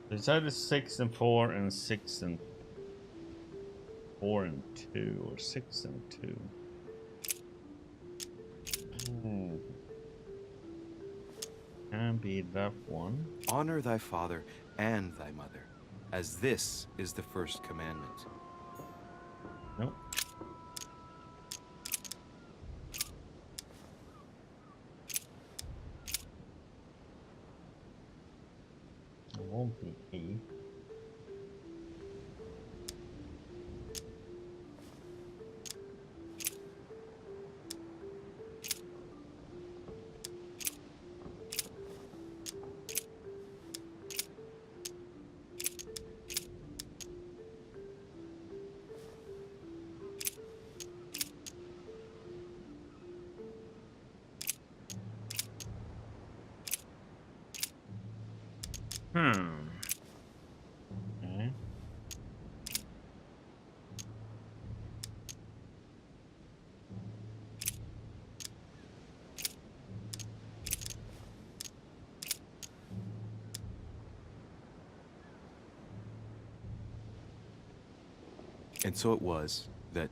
It's either 6 and 4 and 6 and 4 and 2 or 6 and 2. Can be that one. Honor thy father and thy mother, as this is the first commandment. Nope. It won't be E. Hmm. Okay. And so it was that,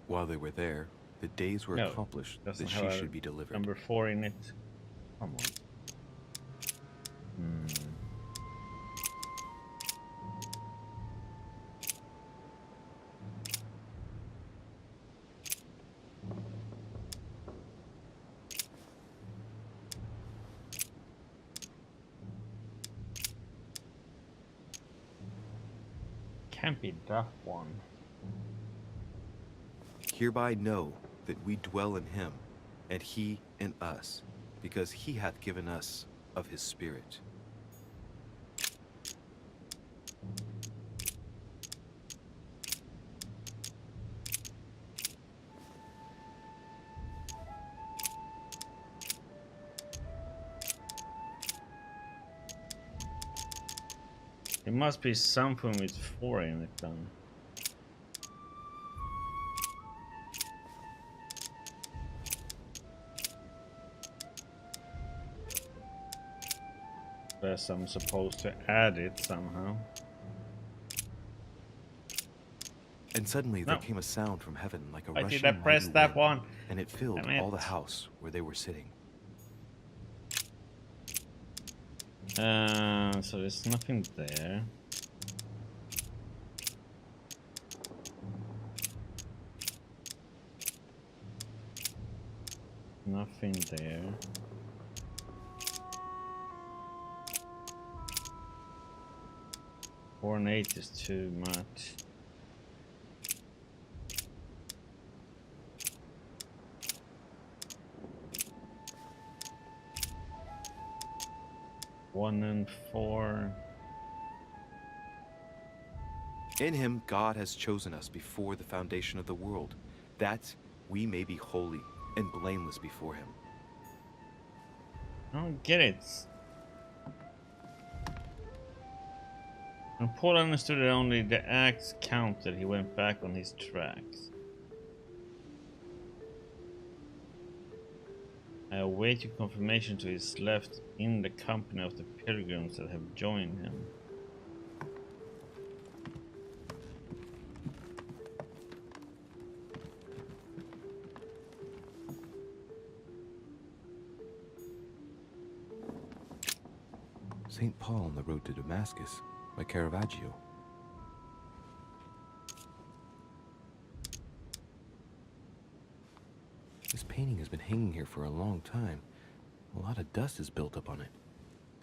while they were there, the days were No, accomplished doesn't that have she a should be delivered. number 4 in it. Come on. Hmm. Can't be that one. Hereby know that we dwell in him, and he in us, because he hath given us of his Spirit. It must be something with 4 in it then. Guess I'm supposed to add it somehow. And suddenly there No. came a sound from heaven like a Why rushing did I press mighty that wind, one? and it filled Damn all the it. house where they were sitting. So there's nothing there. Nothing there. Four and 8 is too much. One and 4. In him God has chosen us before the foundation of the world, that we may be holy and blameless before him. I don't get it. When Paul understood that only the acts counted, he went back on his tracks. I await your confirmation to his left in the company of the pilgrims that have joined him. St. Paul on the road to Damascus by Caravaggio. This painting has been hanging here for a long time. A lot of dust is built up on it.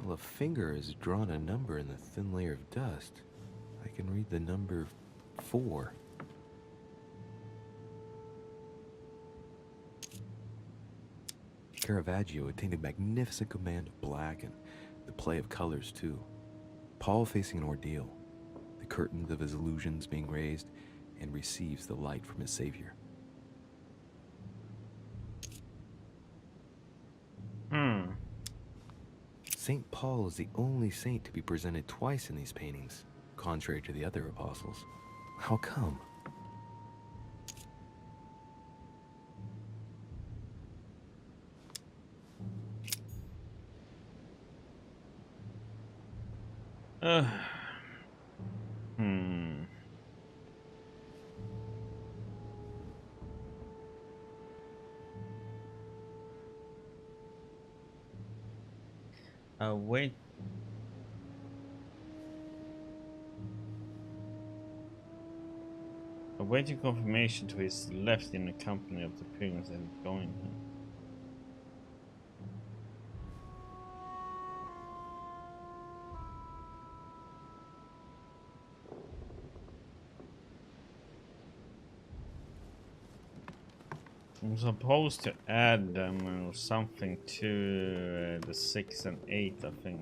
Well, a finger has drawn a number in the thin layer of dust. I can read the number 4. Caravaggio attained a magnificent command of black and the play of colors too. Paul facing an ordeal, the curtains of his illusions being raised, and receives the light from his Savior. St. Paul is the only saint to be presented twice in these paintings, contrary to the other apostles. How come? Wait. Awaiting confirmation to his left in the company of the pilgrims that have joined him. I'm supposed to add them or something to the 6 and 8, I think.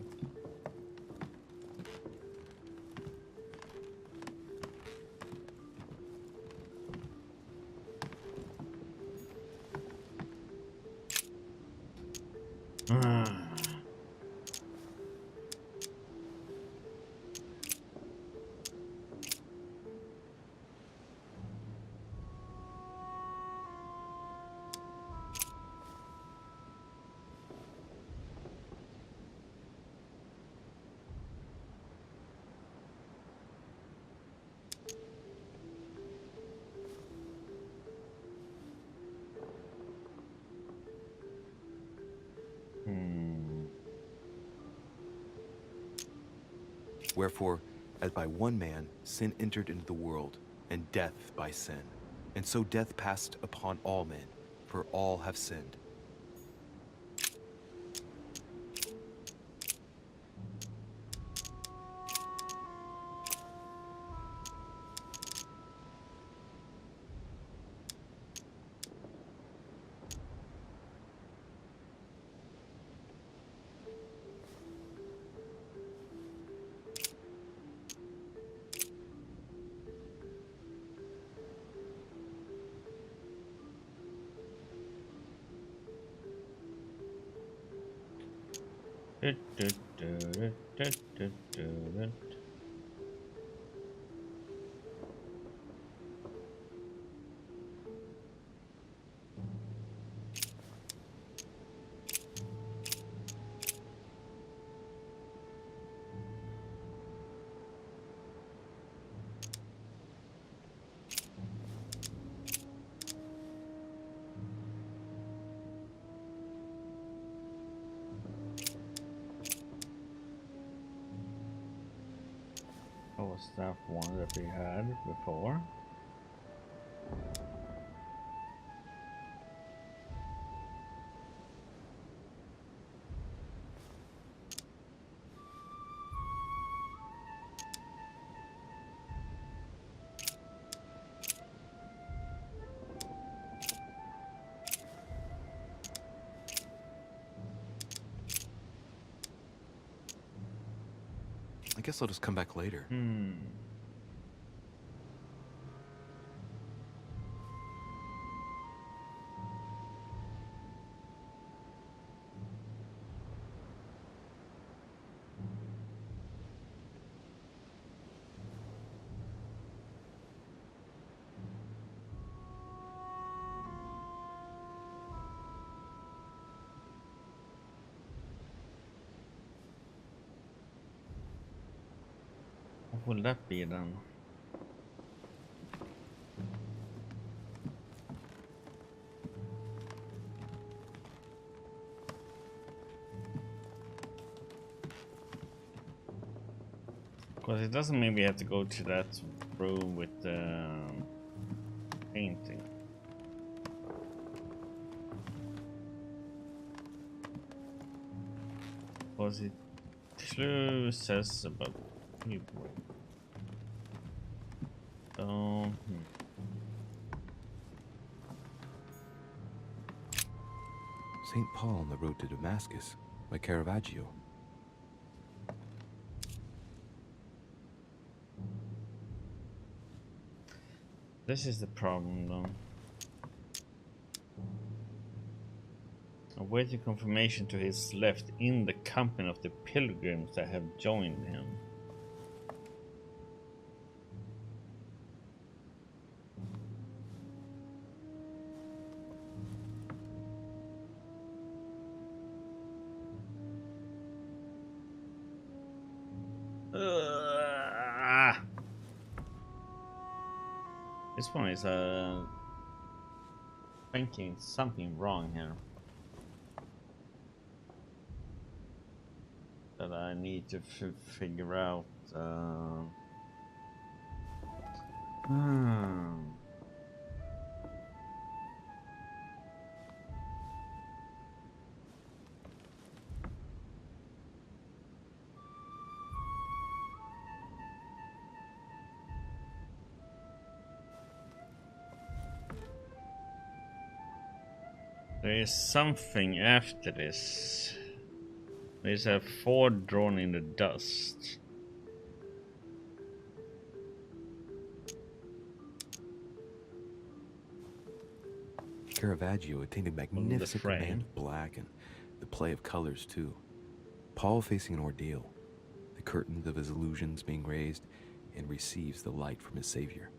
Wherefore, as by one man sin entered into the world, and death by sin. And so death passed upon all men, for all have sinned. What was that one that we had before? I guess I'll just come back later. What will that be then? Because it doesn't maybe have to go to that room with the painting. Because it clearly says about people. So, St. Paul on the road to Damascus by Caravaggio. this is the problem though. Awaiting confirmation to his left in the company of the pilgrims that have joined him. This one is thinking something wrong here. That I need to figure out. There is something after this. There's a Ford drawn in the dust. Caravaggio attained a magnificent command of black and the play of colors too. Paul facing an ordeal, the curtains of his illusions being raised, and receives the light from his Savior.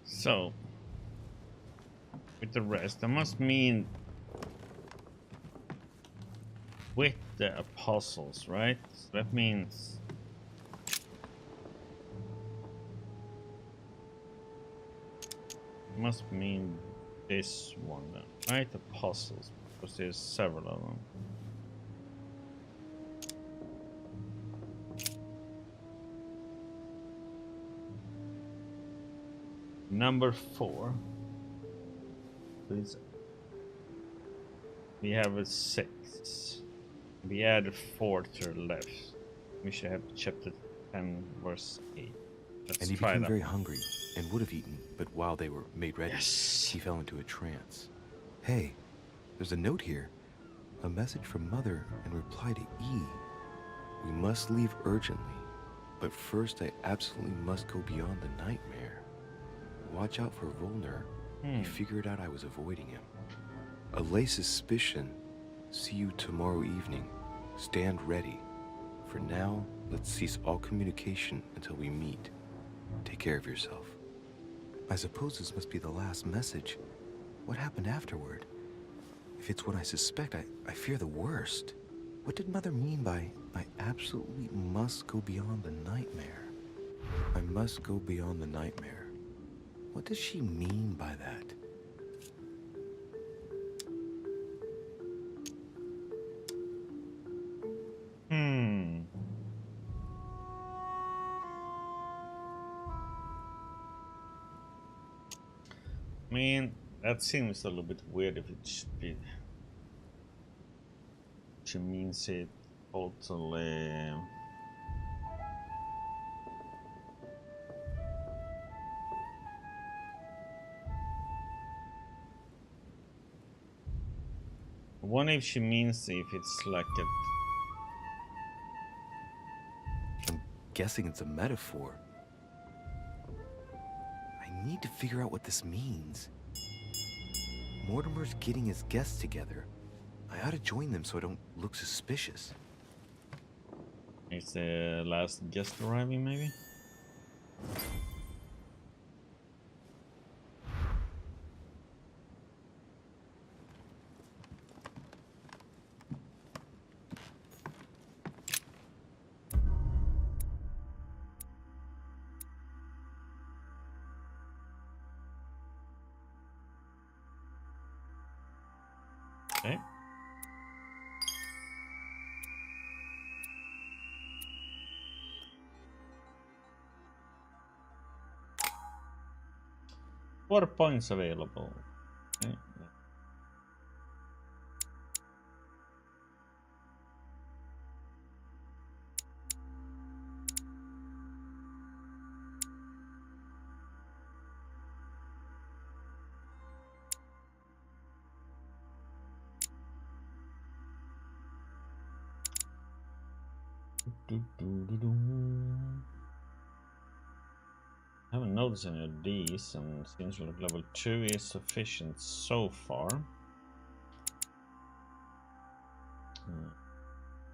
So, with the rest, that must mean with the apostles, right? That means must mean this one then, right? The puzzles, because there's several of them. Number 4. Please. We have a 6. We added 4 to the left. We should have chapter 10, verse 8. Let's And he try became that. very hungry and would have eaten, but while they were made ready, Yes. he fell into a trance. Hey, there's a note here. A message from Mother in reply to E. We must leave urgently, but first I absolutely must go beyond the nightmare. Watch out for Volner. He figured out I was avoiding him. Allay suspicion. See you tomorrow evening. Stand ready. For now, let's cease all communication until we meet. Take care of yourself. I suppose this must be the last message. What happened afterward? If it's what I suspect, I fear the worst. What did Mother mean by, I absolutely must go beyond the nightmare? I must go beyond the nightmare. What does she mean by that? I mean, that seems a little bit weird if it should be. She means it totally. I wonder if she means if it's like a. I'm guessing it's a metaphor. I need to figure out what this means. Mortimer's getting his guests together. I ought to join them so I don't look suspicious. It's the last guest arriving, maybe? Okay. Four points available. Okay. I haven't noticed any of these, and seems like level 2 is sufficient so far.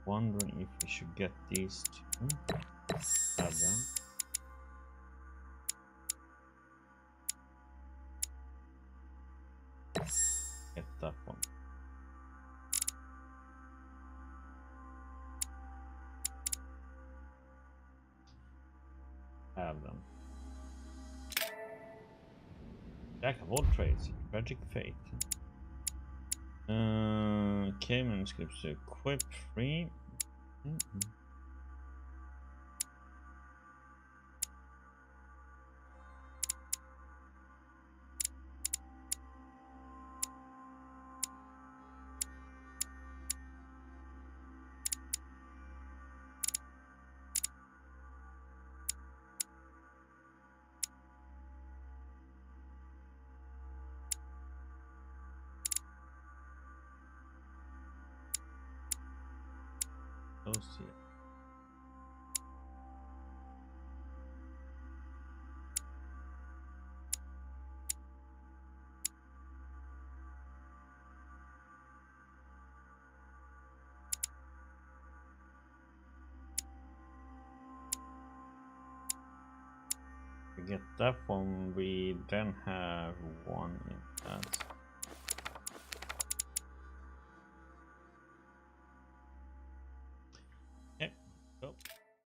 Wondering if we should get these two. Add them. Get that one. Have them. Jack of all trades, tragic fate. Okay, manuscripts to equip free. Those here. We get that one, we then have one in